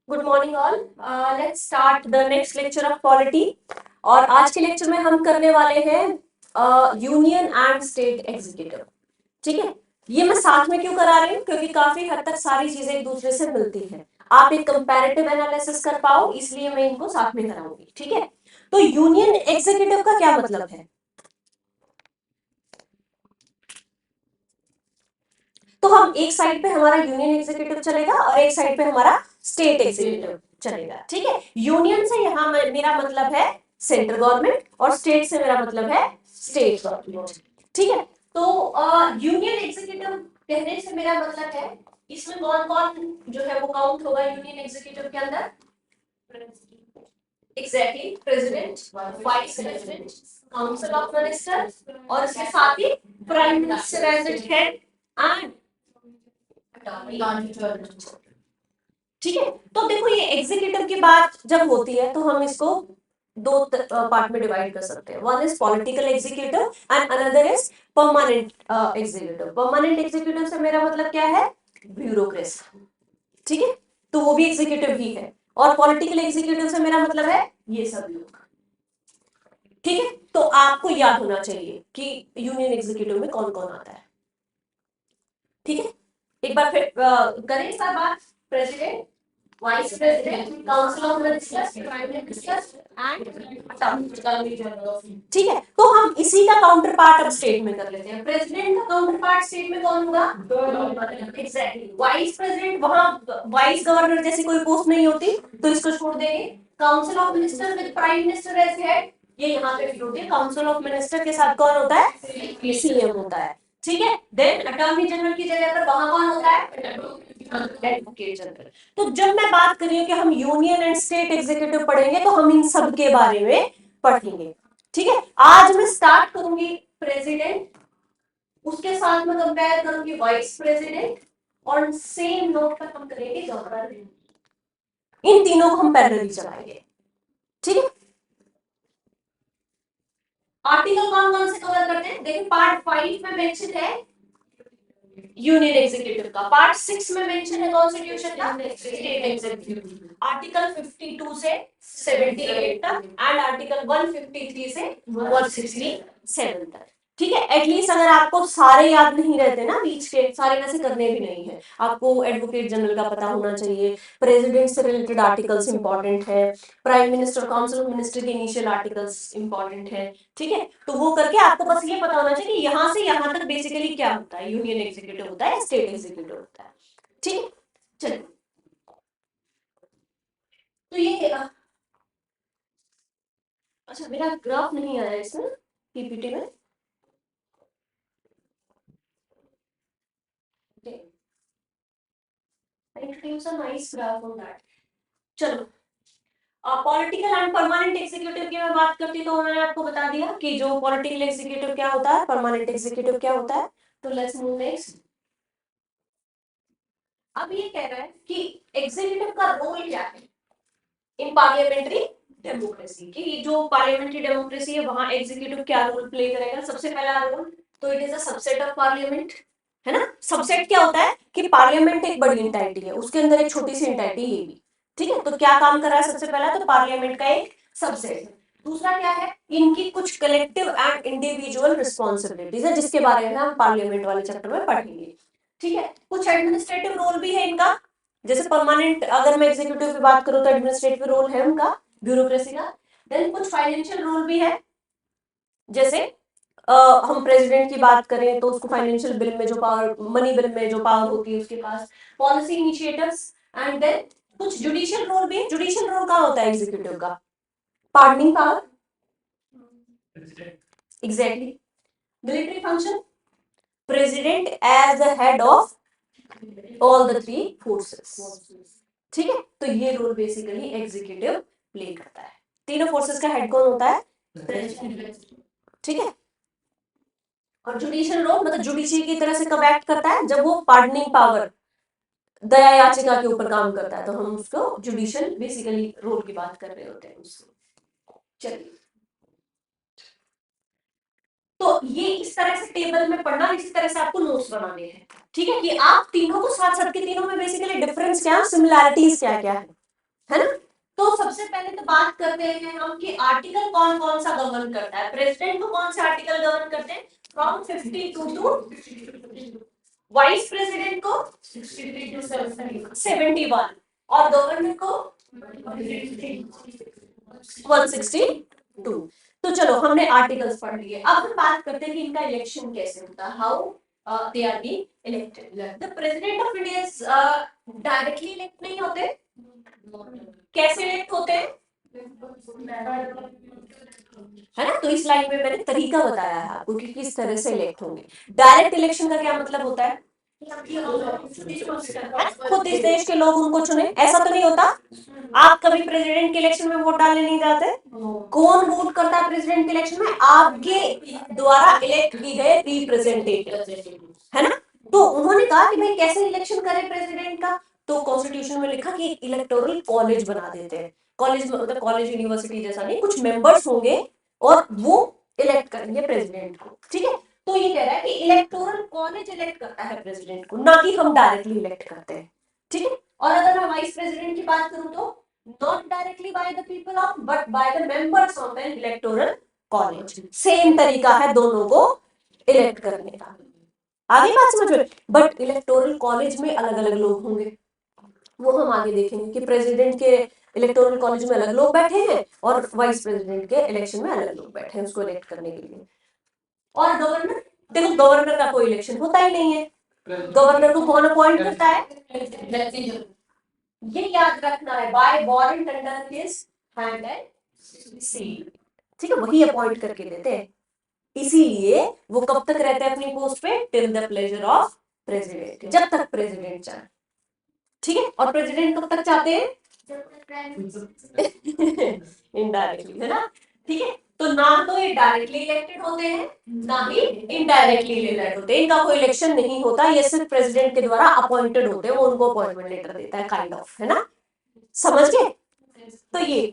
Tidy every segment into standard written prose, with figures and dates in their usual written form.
Good morning all. Let's start the next lecture of polity. और आज के lecture में हम करने वाले हैं यूनियन एंड स्टेट एग्जीक्यूटिव। ठीक है, ये मैं साथ में क्यों करा रही हूँ, क्योंकि काफी हद तक सारी चीजें एक दूसरे से मिलती हैं। आप एक कंपैरेटिव एनालिसिस कर पाओ, इसलिए मैं इनको साथ में कराऊंगी। ठीक है, तो यूनियन एग्जीक्यूटिव का क्या मतलब है? तो हम एक साइड पे हमारा यूनियन एग्जीक्यूटिव चलेगा और एक साइड पे हमारा स्टेट एग्जीक्यूटिव चलेगा। ठीक है, यूनियन से यहाँ मेरा मतलब है सेंट्रल गवर्नमेंट और स्टेट से मेरा मतलब है स्टेट गवर्नमेंट। ठीक है, तो यूनियन एग्जीक्यूटिव कहने से मेरा मतलब है इसमें कौन कौन जो है वो काउंट होगा यूनियन एग्जीक्यूटिव के अंदर? Exactly, president, vice president, council of minister और इसके साथ ही prime minister as it head and. ठीक है, तो देखो ये एग्जीक्यूटिव की बात जब होती है तो हम इसको दो पार्ट में डिवाइड कर सकते हैं। One is political executive and another is permanent executive. Permanent executive से मेरा मतलब क्या है? ब्यूरोक्रेसी। ठीक है, तो वो भी एग्जीक्यूटिव ही है। और पॉलिटिकल एग्जीक्यूटिव से मेरा मतलब है ये सब लोग। ठीक है, तो आपको याद होना चाहिए कि यूनियन एग्जीक्यूटिव में कौन कौन आता है। ठीक है, एक बार फिर करें इस बात। President, vice president, council of ministers, prime minister and. ठीक है, तो हम इसी का काउंटर पार्ट अब स्टेट में कर लेते हैं। प्रेसिडेंट का काउंटर पार्ट स्टेट में कौन होगा? Exactly, vice president. वहां वाइस गवर्नर जैसी कोई पोस्ट नहीं होती, तो इसको छोड़ देंगे। Council of minister with prime minister as head, ये यहाँ पे फिट होती है। काउंसिल ऑफ मिनिस्टर के साथ कौन होता है? सीएम होता है। ठीक है, देन अटॉर्नी जनरल की जगह पर वहां कौन होता है? Advocate general. तो जब मैं बात कर रही हूँ कि हम यूनियन एंड स्टेट एग्जीक्यूटिव पढ़ेंगे तो हम इन सब के बारे में पढ़ेंगे। ठीक है, आज मैं स्टार्ट करूंगी प्रेसिडेंट, उसके साथ में कंपेयर करूंगी वाइस प्रेसिडेंट, और सेम नोट पर हम करेंगे गवर्नर। इन तीनों को हम पैरेलली चलाएंगे। ठीक है, आर्टिकल कौन कौन से कवर करते हैं? देखिए, पार्ट 5 में मेंशन है यूनियन एग्जीक्यूटिव का, पार्ट 6 में मेंशन है कॉन्स्टिट्यूशन का स्टेट एग्जीक्यूटिव, आर्टिकल 52 से 78 तक एंड आर्टिकल 153 से 167 तक। ठीक है, एटलीस्ट अगर आपको सारे याद नहीं रहते ना बीच के, सारे वैसे करने भी नहीं है, आपको एडवोकेट जनरल का पता होना चाहिए, प्रेसिडेंट से रिलेटेड आर्टिकल्स इंपॉर्टेंट है, prime minister council of minister के इनिशियल आर्टिकल्स इंपॉर्टेंट है। ठीक है, तो वो करके आपको बस ये पता होना चाहिए कि यहाँ से यहाँ तक बेसिकली क्या होता है, यूनियन एग्जीक्यूटिव होता है, स्टेट एग्जीक्यूटिव होता है। ठीक है, चलिए, तो ये अच्छा, मेरा ग्राफ नहीं आया इसमें पीपीटी में। Introduce a nice graph on that. चलो, पॉलिटिकल एंड परमानेंट एग्जीक्यूटिव की मैं बात करती तो मैंने आपको बता दिया कि जो पॉलिटिकल एग्जीक्यूटिव क्या होता है, परमानेंट एग्जीक्यूटिव क्या होता है। तो लेट्स मूव नेक्स्ट। अब ये कह रहा है कि एग्जीक्यूटिव का रोल क्या है इन पार्लियामेंट्री डेमोक्रेसी। की जो पार्लियामेंट्री डेमोक्रेसी है वहां एग्जीक्यूटिव क्या रोल प्ले करेगा? सबसे पहला रोल तो it is a subset of parliament, है ना। सबसेट क्या होता है कि पार्लियामेंट एक बड़ी इंटाइटी है, उसके अंदर एक छोटी सी इंटाइटी ये भी। ठीक है, तो क्या काम कर रहा है? सबसे पहला तो पार्लियामेंट का एक सबसेट है। दूसरा क्या है? इनकी कुछ कलेक्टिव एंड इंडिविजुअल रिस्पॉन्सिबिलिटीज है, जिसके बारे में हम पार्लियामेंट वाले चैप्टर में पढ़ेंगे। ठीक है, कुछ एडमिनिस्ट्रेटिव रोल भी है इनका, जैसे परमानेंट अगर मैं एग्जीक्यूटिव की बात करूं तो एडमिनिस्ट्रेटिव रोल है उनका, ब्यूरोक्रेसी का। देन कुछ फाइनेंशियल रोल भी है, जैसे हम प्रेसिडेंट की बात करें तो उसको फाइनेंशियल बिल में जो पावर, मनी बिल में जो पावर होती है उसके पास, पॉलिसी इनिशिएटिव्स। एंड देन कुछ जुडिशियल रोल भी है। जुडिशियल रोल कहाँ होता है एग्जीक्यूटिव का? Pardoning power, exactly. Military function, president as the head of all the three forces. ठीक है, तो ये रोल बेसिकली एग्जीक्यूटिव प्ले करता है। तीनों फोर्सेस का हेड कौन होता है? प्रेसिडेंट। ठीक है, और जुडिशियल रोल मतलब जुडिशरी की तरह से कब एक्ट करता है? जब वो पार्डनिंग पावर, दया याचिका के ऊपर काम करता है, तो हम उसको जुडिशियल बेसिकली रोल की बात कर रहे होते हैं उसको। चलिए, तो ये इस तरह से टेबल में पढ़ना, इसी तरह से आपको नोट्स बनाने हैं। ठीक है, कि आप तीनों को साथ साथ के तीनों में बेसिकली डिफरेंस क्या, सिमिलैरिटीज क्या क्या है। है ना। तो सबसे पहले तो बात करते हैं हम कि आर्टिकल कौन कौन सा गवर्न करता है। प्रेसिडेंट को कौन से आर्टिकल गवर्न करते हैं? From 52 to. वाइस प्रेसिडेंट को 71 और गवर्नर को 162। तो चलो हमने आर्टिकल्स पढ़ लिए, अब हम बात करते हैं कि इनका इलेक्शन कैसे होता है, how they R be elected. The president of India directly elect नहीं होते, कैसे इलेक्ट होते हैं, है ना। तो इस लाइन में मैंने तरीका बताया है आपको कि किस तरह से इलेक्ट होंगे। डायरेक्ट इलेक्शन का क्या मतलब होता है? खुद इस देश के लोग उनको चुने, ऐसा तो नहीं होता। आप कभी प्रेसिडेंट के इलेक्शन में वोट डालने नहीं जाते। कौन वोट करता है प्रेसिडेंट के इलेक्शन में? आपके द्वारा इलेक्ट की गए रिप्रेजेंटेटिव, है ना। तो उन्होंने कहा कि भाई कैसे इलेक्शन करें प्रेसिडेंट का, तो कॉन्स्टिट्यूशन में लिखा कि इलेक्टोरल कॉलेज बना देते हैं। कॉलेज मतलब कॉलेज यूनिवर्सिटी जैसा नहीं, कुछ मेंबर्स होंगे और वो इलेक्ट करेंगे प्रेसिडेंट को, ठीक है। तो ये कह रहा है कि इलेक्टोरल कॉलेज इलेक्ट करता है प्रेसिडेंट को, ना कि हम डायरेक्टली इलेक्ट करते हैं, ठीक है। और अगर मैं वाइस प्रेसिडेंट की बात करूं तो not directly by the people of but by the members of N electoral college. Same तरीका है दोनों को इलेक्ट करने का। आगे बात समझ में। बट इलेक्टोरल कॉलेज में अलग अलग लोग होंगे, वो हम आगे देखेंगे कि प्रेसिडेंट के इलेक्टोरल कॉलेज में अलग लोग बैठे हैं और वाइस प्रेसिडेंट के इलेक्शन में अलग लोग बैठे हैं उसको इलेक्ट करने के लिए। और गवर्नर, देखो गवर्नर का कोई इलेक्शन होता ही नहीं है। गवर्नर को कौन अपॉइंट करता है? ये याद रखना है, by warrant under his hand and seal, ठीक है, वही अपॉइंट करके देते हैं। इसीलिए वो कब तक रहते हैं अपनी पोस्ट पे? Till the pleasure of president, जब तक प्रेसिडेंट चाहे, ठीक है। और प्रेसिडेंट कब तक चाहते हैं? इनडायरेक्टली, है ना, ठीक है। तो ना तो ये डायरेक्टली इलेक्टेड होते हैं, ना ही इनडायरेक्टली इलेक्टेड होते हैं। इनका कोई इलेक्शन नहीं होता, ये सिर्फ प्रेसिडेंट के द्वारा अपॉइंटेड होते हैं, वो उनको अपॉइंटमेंट लेटर देता है, काइंड ऑफ, है ना। समझ गए? तो ये,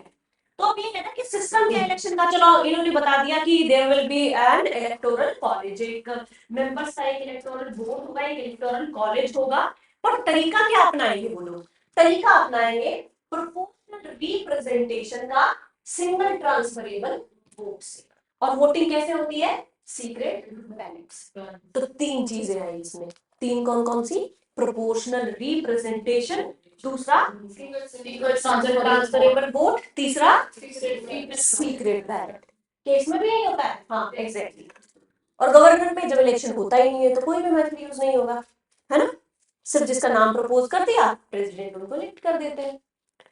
तो अब ये है ना कि सिस्टम क्या इलेक्शन का, चलो इन्होंने बता दिया कि there will be an electoral college, एक मेंबर्स का एक इलेक्टोरल बोर्ड होगा, एक इलेक्टोरल कॉलेज होगा। पर तरीका क्या अपनाएंगे वो लोग? तरीका अपनाएंगे प्रोपोर्शनल रिप्रेजेंटेशन का, सिंगल ट्रांसफरेबल वोट से। और वोटिंग कैसे होती है? Secret ballets. तो तीन चीजें हैं इसमें। तीन कौन कौन सी? प्रोपोर्शनल रिप्रेजेंटेशन, दूसरा ट्रांसफरेबल वोट, तीसरा सीक्रेट बैलेट। केस में भी यही होता है, हाँ एग्जैक्टली। और गवर्नमेंट में जब इलेक्शन होता ही नहीं है तो कोई भी मेथड यूज नहीं होगा, है ना। सिर्फ जिसका नाम प्रपोज कर दिया, प्रेसिडेंट उनको इलेक्ट कर देते हैं,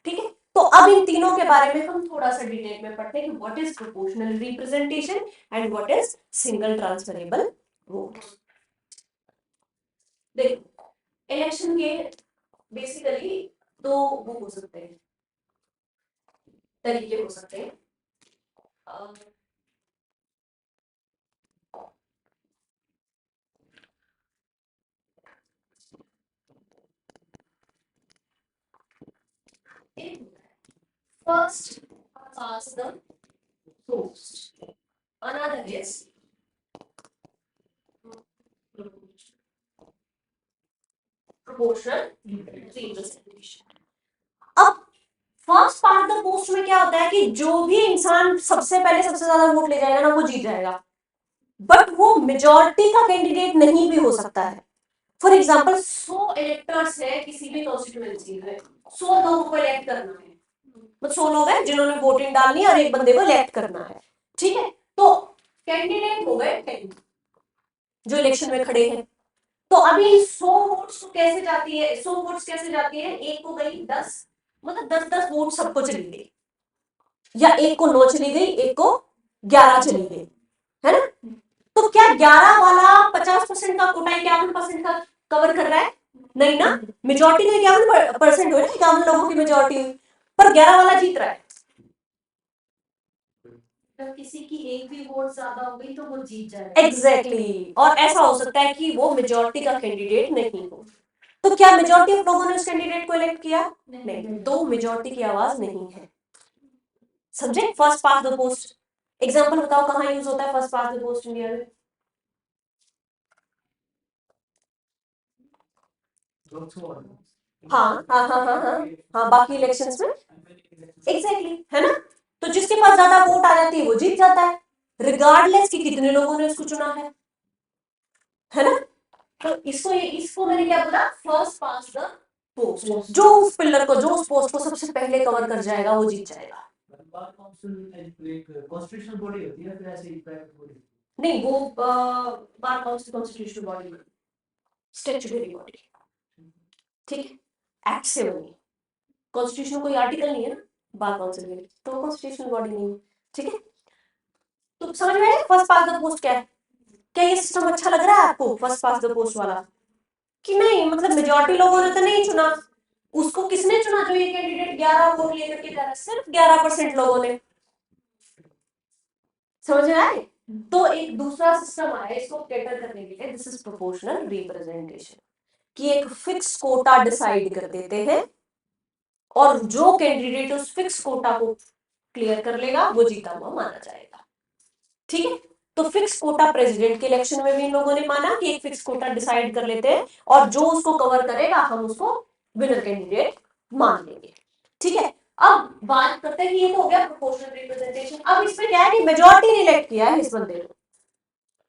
ठीक है। तो अब इन तीनों के बारे में हम थोड़ा सा डिटेल में पढ़ते हैं कि what is proportional representation and what is single transferable vote. देखो इलेक्शन के बेसिकली दो वो हो सकते हैं, तरीके हो सकते हैं। First past the post. Another is proportional representation. अब फर्स्ट पार्ट द पोस्ट में क्या होता है कि जो भी इंसान सबसे पहले सबसे ज्यादा वोट ले जाएगा ना वो जीत जाएगा, बट वो मेजॉरिटी का कैंडिडेट नहीं भी हो सकता है। फॉर एग्जाम्पल 100 इलेक्टर्स है किसी भी कॉन्स्टिट्यूएंसी में, 100 लोगों को इलेक्ट करना है, मतलब 100 लोग हैं जिन्होंने वोटिंग डालनी है और एक बंदे को इलेक्ट करना है, ठीक है। तो कैंडिडेट हो गए 10 जो इलेक्शन में खड़े हैं। तो अभी 100 वोट्स कैसे जाती है, 100 वोट्स कैसे जाती है? एक को गई 10, मतलब 10-10 वोट सबको चली गई, या एक को 9 चली गई, एक को 11 चली गई, है ना। तो क्या 11 वाला 50% का कोटा 51% का कवर कर रहा है? नहीं ना, मेजोरिटी में 51% हुई ना, 51 लोगों की मेजोरिटी हुई, पर 11 वाला जीत रहा है। तो किसी की एक भी वोट ज्यादा हो गई तो वो जीत जाएगा, एग्जैक्टली। और ऐसा हो सकता है कि वो मेजोरिटी का कैंडिडेट नहीं हो। तो क्या मेजोरिटी ऑफ लोगों ने उस कैंडिडेट को इलेक्ट किया? नहीं, तो मेजोरिटी की आवाज नहीं है, समझे। First pass the post example बताओ कहां यूज होता है first pass the post India में? हाँ हाँ हाँ हाँ हाँ हाँ, बाकी इलेक्शंस में एग्जैक्टली, है ना। तो जिसके पास ज्यादा वोट आ जाती है वो जीत जाता है, रिगार्डलेस कि कितने लोगों ने उसको चुना है ना। तो इसको मैंने क्या बोला, फर्स्ट पास द पोस्ट, जो उस पिलर को, जो उस पोस्ट को सबसे पहले कवर कर जाएगा वो जीत जाएगा। बार काउंसिल एक कॉन्स्टिट्यूशनल बॉडी होती है फिर ऐसे ही प्राइवेट बॉडी? नहीं, वो bar council constitutional body, statutory body, ठीक है, एक्ट से बनी। कॉन्स्टिट्यूशन कोई आर्टिकल नहीं है ना बार काउंसिल में, तो कॉन्स्टिट्यूशनल बॉडी नहीं है, ठीक है। तो समझ में आया फर्स्ट पास द पोस्ट क्या है? क्या ये सिस्टम अच्छा लग रहा है आपको, फर्स्ट पास द पोस्ट वाला? कि नहीं, मतलब मेजॉरिटी लोगों ने तो नहीं चुना, उसको किसने चुना जो ये कैंडिडेट 11 वोट लेकर के जा रहा है, सिर्फ 11% लोगों ने। समझ में आए? तो एक दूसरा सिस्टम आया इसको कैटर करने के लिए, दिस इज प्रोपोर्शनल रिप्रेजेंटेशन, कि एक फिक्स कोटा डिसाइड कर देते हैं और जो कैंडिडेट उस फिक्स कोटा को क्लियर कर लेगा वो जीता हुआ माना जाएगा, ठीक है। तो फिक्स कोटा प्रेसिडेंट के इलेक्शन में भी इन लोगों ने माना कि एक फिक्स कोटा डिसाइड कर लेते हैं और जो उसको कवर करेगा हम उसको विनर कैंडिडेट मान लेंगे, ठीक है। अब बात करते हैं कि ये तो हो गया प्रोपोर्शनल रिप्रेजेंटेशन। अब इसमें क्या है कि मेजॉरिटी ने इलेक्ट किया है इस बंदे को,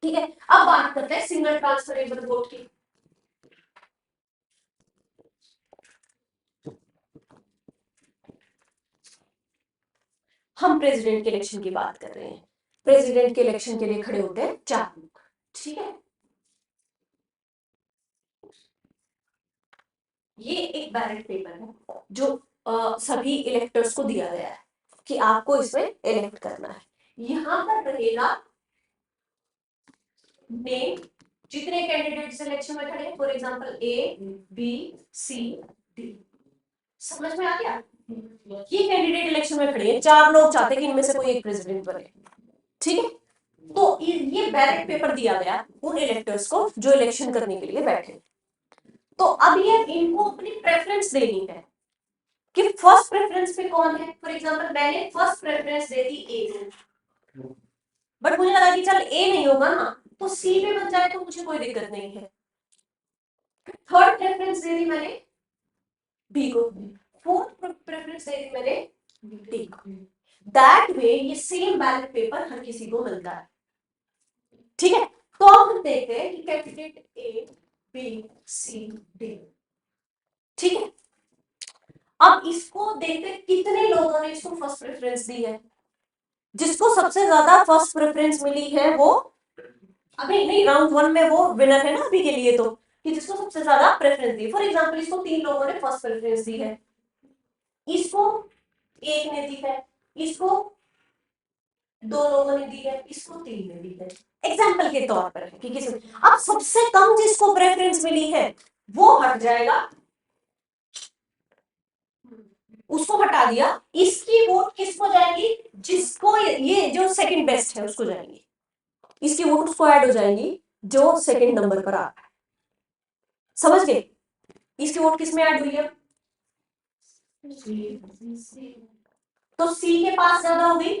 ठीक है। अब बात करते हैं सिंगल ट्रांसफरेबल वोट की। हम प्रेसिडेंट के इलेक्शन की बात कर रहे हैं। प्रेसिडेंट के इलेक्शन के लिए खड़े होते हैं 4 लोग, ठीक है। ये एक बैलेट पेपर है जो सभी इलेक्टर्स को दिया गया है कि आपको इसमें इलेक्ट करना है। यहां पर रहेगा नेम, जितने कैंडिडेट इलेक्शन में खड़े हैं, for example A B C D. समझ में आ गया? ये कैंडिडेट इलेक्शन में खड़े हैं, 4 लोग चाहते हैं कि इनमें से कोई एक प्रेसिडेंट बने, ठीक है। तो ये बैलेट पेपर दिया गया उन इलेक्टर्स को जो इलेक्शन करने के लिए बैठे। तो अब ये इनको अपनी प्रेफरेंस देनी है कि फर्स्ट प्रेफरेंस पे कौन है। फॉर एग्जांपल मैंने फर्स्ट प्रेफरेंस दे दी ए को, बट मुझे लगा कि चल ए नहीं होगा ना तो सी पे बन जाए तो मुझे कोई दिक्कत नहीं है। थर्ड प्रेफरेंस दे दी मैंने बी को, फोर्थ प्रेफरेंस दे दी मैंने डी को। दैट वे ये सेम बैलेट पेपर हर किसी को मिलता है, ठीक है। तो अब हम देखते हैं कि candidate A B C D, ठीक है। अब इसको देखते हैं कितने लोगों ने इसको फर्स्ट प्रेफरेंस दी है। जिसको सबसे ज्यादा फर्स्ट प्रेफरेंस मिली है वो अभी नहीं, राउंड 1 में वो विनर है ना अभी के लिए, तो कि जिसको सबसे ज्यादा प्रेफरेंस दी। फॉर एग्जांपल इसको 3 लोगों ने फर्स्ट प्रेफरेंस दी है, इसको एक ने दी है, इसको 2 लोगों ने दी है, इसको 3 ने दी है। एग्जांपल के तौर पर कि किसी, अब सबसे कम जिसको प्रेफरेंस मिली है वो हट जाएगा, उसको हटा दिया। इसकी वोट किसको जाएगी, जिसको ये जो सेकंड बेस्ट है उसको जाएगी। इसकी वोट उसको ऐड हो जाएगी जो सेकंड नंबर पर आ, समझ गए? इसकी वोट किस में ऐड हुई है, तो सी के पास ज्यादा होगी।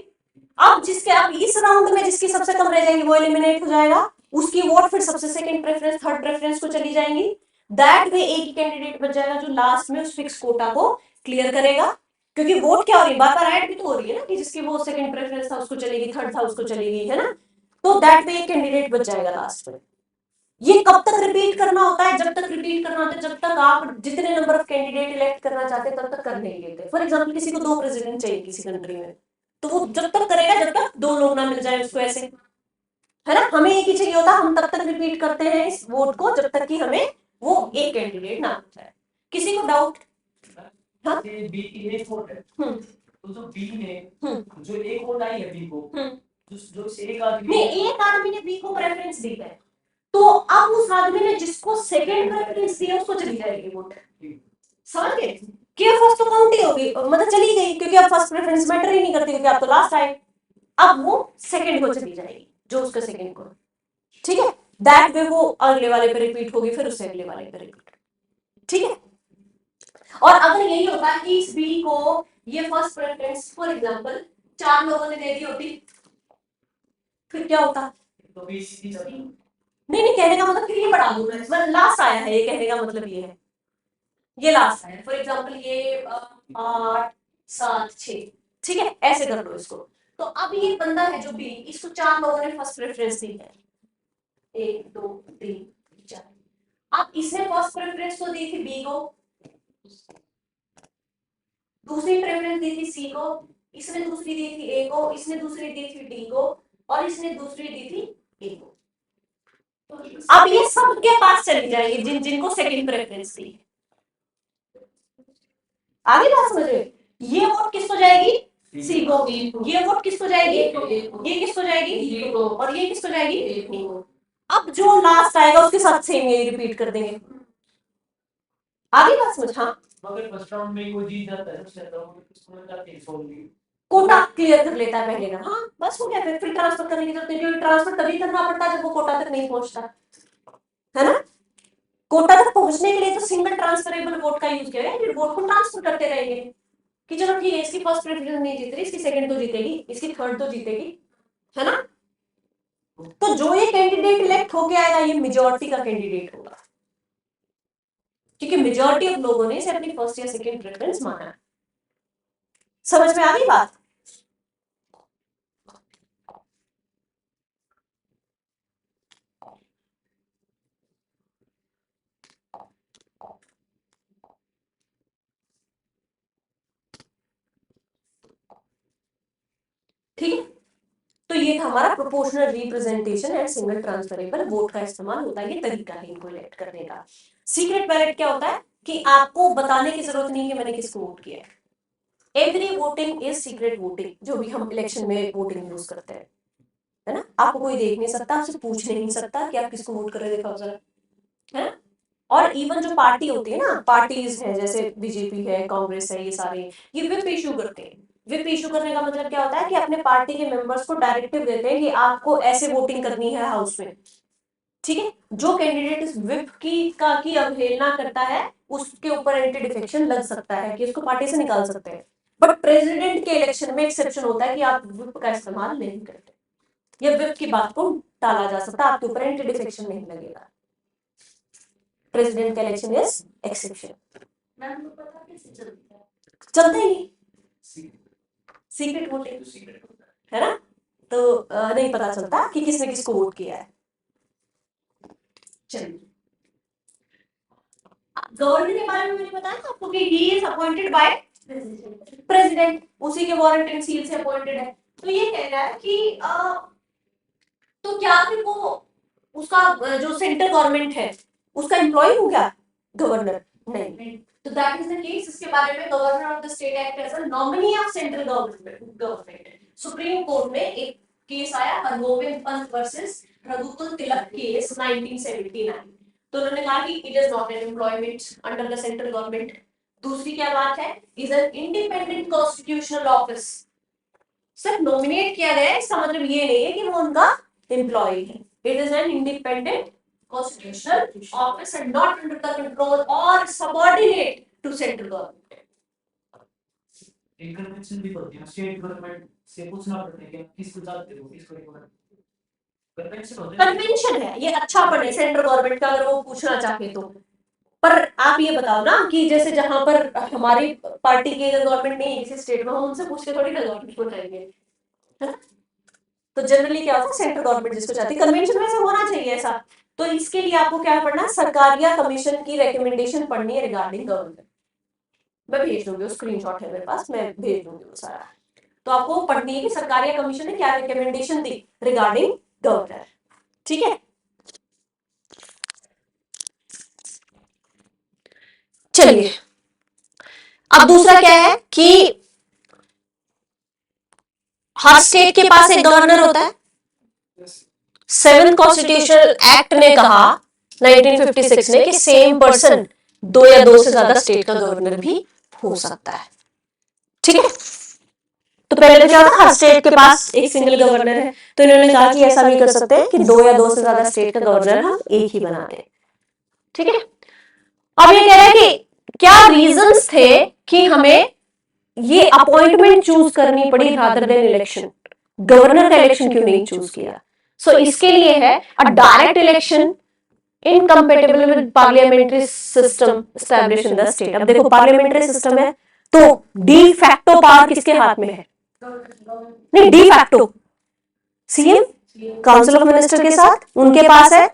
अब जिसके, अब इस राउंड में जिसकी सबसे कम रह जाएंगी वो एलिमिनेट हो जाएगा, उसकी वोट फिर सबसे सेकंड प्रेफरेंस थर्ड प्रेफरेंस को चली जाएंगी। दैट वे एक ही कैंडिडेट बच जाएगा जो लास्ट में उस फिक्स कोटा को क्लियर करेगा, क्योंकि वोट क्या हो रही है, बार बार ऐड भी तो हो रही है ना कि जिसकी वो सेकंड प्रेफरेंस था उसको चलेगी, थर्ड था उसको चलेगी, है ना। तो दैट वे एक कैंडिडेट बच जाएगा लास्ट में। ये कब तक रिपीट करना होता है, जब तक रिपीट करना होता है जब तक आप जितने नंबर ऑफ कैंडिडेट इलेक्ट करना चाहते हैं तब तक कर नहीं लेते। फॉर एग्जांपल किसी को 2 प्रेसिडेंट चाहिए किसी कंट्री में, तो वो जब तक करेगा जब तक 2 लोग ना मिल जाए उसको, ऐसे है ना। हमें एक ही चाहिए होता, हम तब तक रिपीट करते हैं इस वोट को जब तक कि हमें वो एक कैंडिडेट ना मिल जाए। किसी को डाउट? हाँ, बी की एक वोट है, तो जो बी ने जो एक वोट आई है बी को, जो एक आदमी नहीं, एक आदमी ने बी को प्रेफरेंस दी है, तो अब उस आदमी ने जिसको सेकंड प्रेफरेंस दिया उसको चली जाएगी वोट, समझ गए? कि फर्स्ट तो काउंट ही होगी, मतलब चली गई, क्योंकि अब फर्स्ट प्रेफरेंस मैटर ही नहीं करती क्योंकि आप तो लास्ट आए। अब वो सेकंड को चली जाएगी जो उसका सेकंड को, ठीक है। दैट वे वो अगले वाले पे रिपीट होगी, फिर उससे अगले वाले पे रिपीट, ठीक है। और अगर यही होता कि इस बी को ये फर्स्ट प्रेफरेंस फॉर एग्जांपल 4 लोगों ने दे दी होती, फिर क्या होता? तो बी सी नहीं नहीं, कहने का मतलब कि ये बढ़ा दूं मैं, मतलब लास्ट आया है, ये कहने का मतलब ये है ये लास्ट है। फॉर एग्जांपल ये 8 7 6, ठीक है, ऐसे कर लो इसको। तो अब ये बंदा है जो बी, इसको 4 लोगों ने फर्स्ट प्रेफरेंस दी है, 1 2 3 4। अब इसने फर्स्ट प्रेफरेंस तो दी थी बी को, दूसरी प्रेफरेंस दी थी सी को, इसने दूसरी दी थी ए को, इसने दूसरी दी थी डी को, और इसने दूसरी दी थी ए को। अब ये सबके पास चली जाएगी जिन जिनको सेकंड प्रेफरेंस दी। आगे बात समझ रहे हो? ये वोट किसको जाएगी? सी को। ये वोट किसको जाएगी? ये किसको जाएगी? और ये किसको जाएगी? अब जो लास्ट आएगा उसके साथ सेम यही रिपीट कर देंगे। आगे बात समझ? हाँ, मगर फर्स्ट राउंड में कोई जीत जाता है, उससे उसको मिल जाती है सोल्व। कोटा क्लियर कर लेता है पहले ना। हाँ बस हो गया, फिर ट्रांसफर करने की जरूरत नहीं, क्योंकि ट्रांसफर तभी करना पड़ता है जब वो कोटा तक नहीं पहुंचता, है ना। कोटा तक पहुंचने के लिए तो सिंगल ट्रांसफरेबल वोट का यूज किया है, फिर वोट को ट्रांसफर करते रहेंगे कि चलो ठीक है, इसकी फर्स्ट प्रेफरेंस नहीं जीत रही, इसकी सेकंड तो जीतेगी, इसकी थर्ड तो जीतेगी, है ना। तो जो ये कैंडिडेट इलेक्ट होके आएगा ये मेजॉरिटी का कैंडिडेट होगा, क्योंकि मेजॉरिटी ऑफ लोगों ने इसे अपनी फर्स्ट या सेकंड प्रेफरेंस माना। समझ में आ गई बात? ठीक है, तो ये था हमारा proportional representation and single transferable vote का इस्तेमाल होता है, ये तरीका है इनको इलेक्ट करने का। सीक्रेट बैलेट क्या होता है कि आपको बताने की जरूरत नहीं है मैंने किसको वोट किया है। Every voting is secret voting, जो भी हम इलेक्शन में वोटिंग यूज करते हैं, है ना। आपको कोई देख नहीं सकता, आपसे पूछ नहीं सकता कि आप किसको वोट कर रहे हैं, दिखाओ जरा, है ना। और इवन जो पार्टी होती है ना, पार्टीज है जैसे बीजेपी है, कांग्रेस है, ये सारे ये व्हिप इशू करते हैं। व्हिप इशू करने का मतलब क्या होता है कि अपने पार्टी के मेंबर्स को डायरेक्टिव देते हैं कि आपको ऐसे वोटिंग करनी है हाउस में, ठीक है। जो कैंडिडेट इस व्हिप की अवहेलना करता है उसके ऊपर एंटी डिफेक्शन लग सकता है कि उसको पार्टी से निकाल सकते हैं। बट प्रेसिडेंट के इलेक्शन में एक्सेप्शन होता है कि आप व्हिप का इस्तेमाल नहीं करते, या व्हिप की बात को टाला जा सकता है, आपके ऊपर एंटी डिफेक्शन नहीं लगेगा। प्रेसिडेंट का इलेक्शन इज एक्सेप्शन। मैम को पता कैसे चलता है? चलता ही नहीं, सीक्रेट वोटिंग, है ना। तो नहीं पता चलता कि किसने किसको वोट किया है। चलिए, गवर्नर के बारे में मैंने बताया था आपको कि he is appointed by president, उसी के वारंट एंड सील से अपॉइंटेड है। तो ये कह रहा है कि तो क्या फिर वो उसका जो सेंट्रल गवर्नमेंट है उसका एम्प्लॉय हो गया गवर्नर? नहीं। तो दैट इज द केस, इसके बारे में governor of the state act as a nominee of central government. Supreme court में एक केस आया, हरगोविंद पंत वर्सेस रघुकुल तिलक केस 1979। तो उन्होंने कहा कि it is not an employment under the central government. दूसरी क्या बात है, is an independent constitutional office. सिर्फ नॉमिनेट किया गया है इसका मतलब ये नहीं है कि वो उनका एम्प्लॉय है। It is an independent constitutional office and not under the control or subordinate to central government. एक कन्वेंशन भी होती है, स्टेट गवर्नमेंट से पूछना पड़ता है कि आप किसको चाहते हो, किसको रिकमेंड। कन्वेंशन होता है, कन्वेंशन है ये, अच्छा पढ़े सेंट्रल गवर्नमेंट का अगर वो पूछना चाहे तो। पर आप ये बताओ ना कि जैसे जहां पर हमारी पार्टी की गवर्नमेंट नहीं है किसी स्टेट में, हम उनसे पूछ के थोड़ी ना गवर्नमेंट को जाएंगे, है ना। तो जनरली क्या होता है, सेंट्रल गवर्नमेंट जिसको चाहती है, कन्वेंशन में से होना चाहिए ऐसा। तो इसके लिए आपको क्या पढ़ना, सरकारिया कमीशन की रिकमेंडेशन पढ़नी है रिगार्डिंग गवर्नमेंट। मैं भेज दूंगी, स्क्रीनशॉट है मेरे पास, मैं भेज दूंगी वो सारा। तो आपको पढ़नी है कि सरकारिया कमीशन ने क्या रिकमेंडेशन दी रिगार्डिंग गवर्नर, ठीक है। चलिए, अब दूसरा क्या है कि हर स्टेट के पास एक गवर्नर होता है। 7th कॉन्स्टिट्यूशनल एक्ट ने कहा 1956 ने कि सेम पर्सन 2 या 2 से ज्यादा स्टेट का गवर्नर भी हो सकता है, ठीक है। तो पहले तो क्या था, हर स्टेट के पास एक सिंगल गवर्नर है, तो इन्होंने कहा कि ऐसा भी कर सकते हैं कि 2 या 2 से ज्यादा स्टेट का गवर्नर हम एक ही बना दें, ठीक है। अब ये कह रहा है कि क्या रीजंस थे कि हमें ये अपॉइंटमेंट चूज करनी पड़ी रादर देन इलेक्शन, गवर्नर का इलेक्शन क्यों नहीं चूज किया। सो इसके लिए है अ direct election incompatible with parliamentary system established in the state. अब देखो पार्लियामेंट्री सिस्टम है तो डी फैक्टो पावर किसके हाथ में है? नहीं, de facto CM, council of minister के साथ उनके पास है।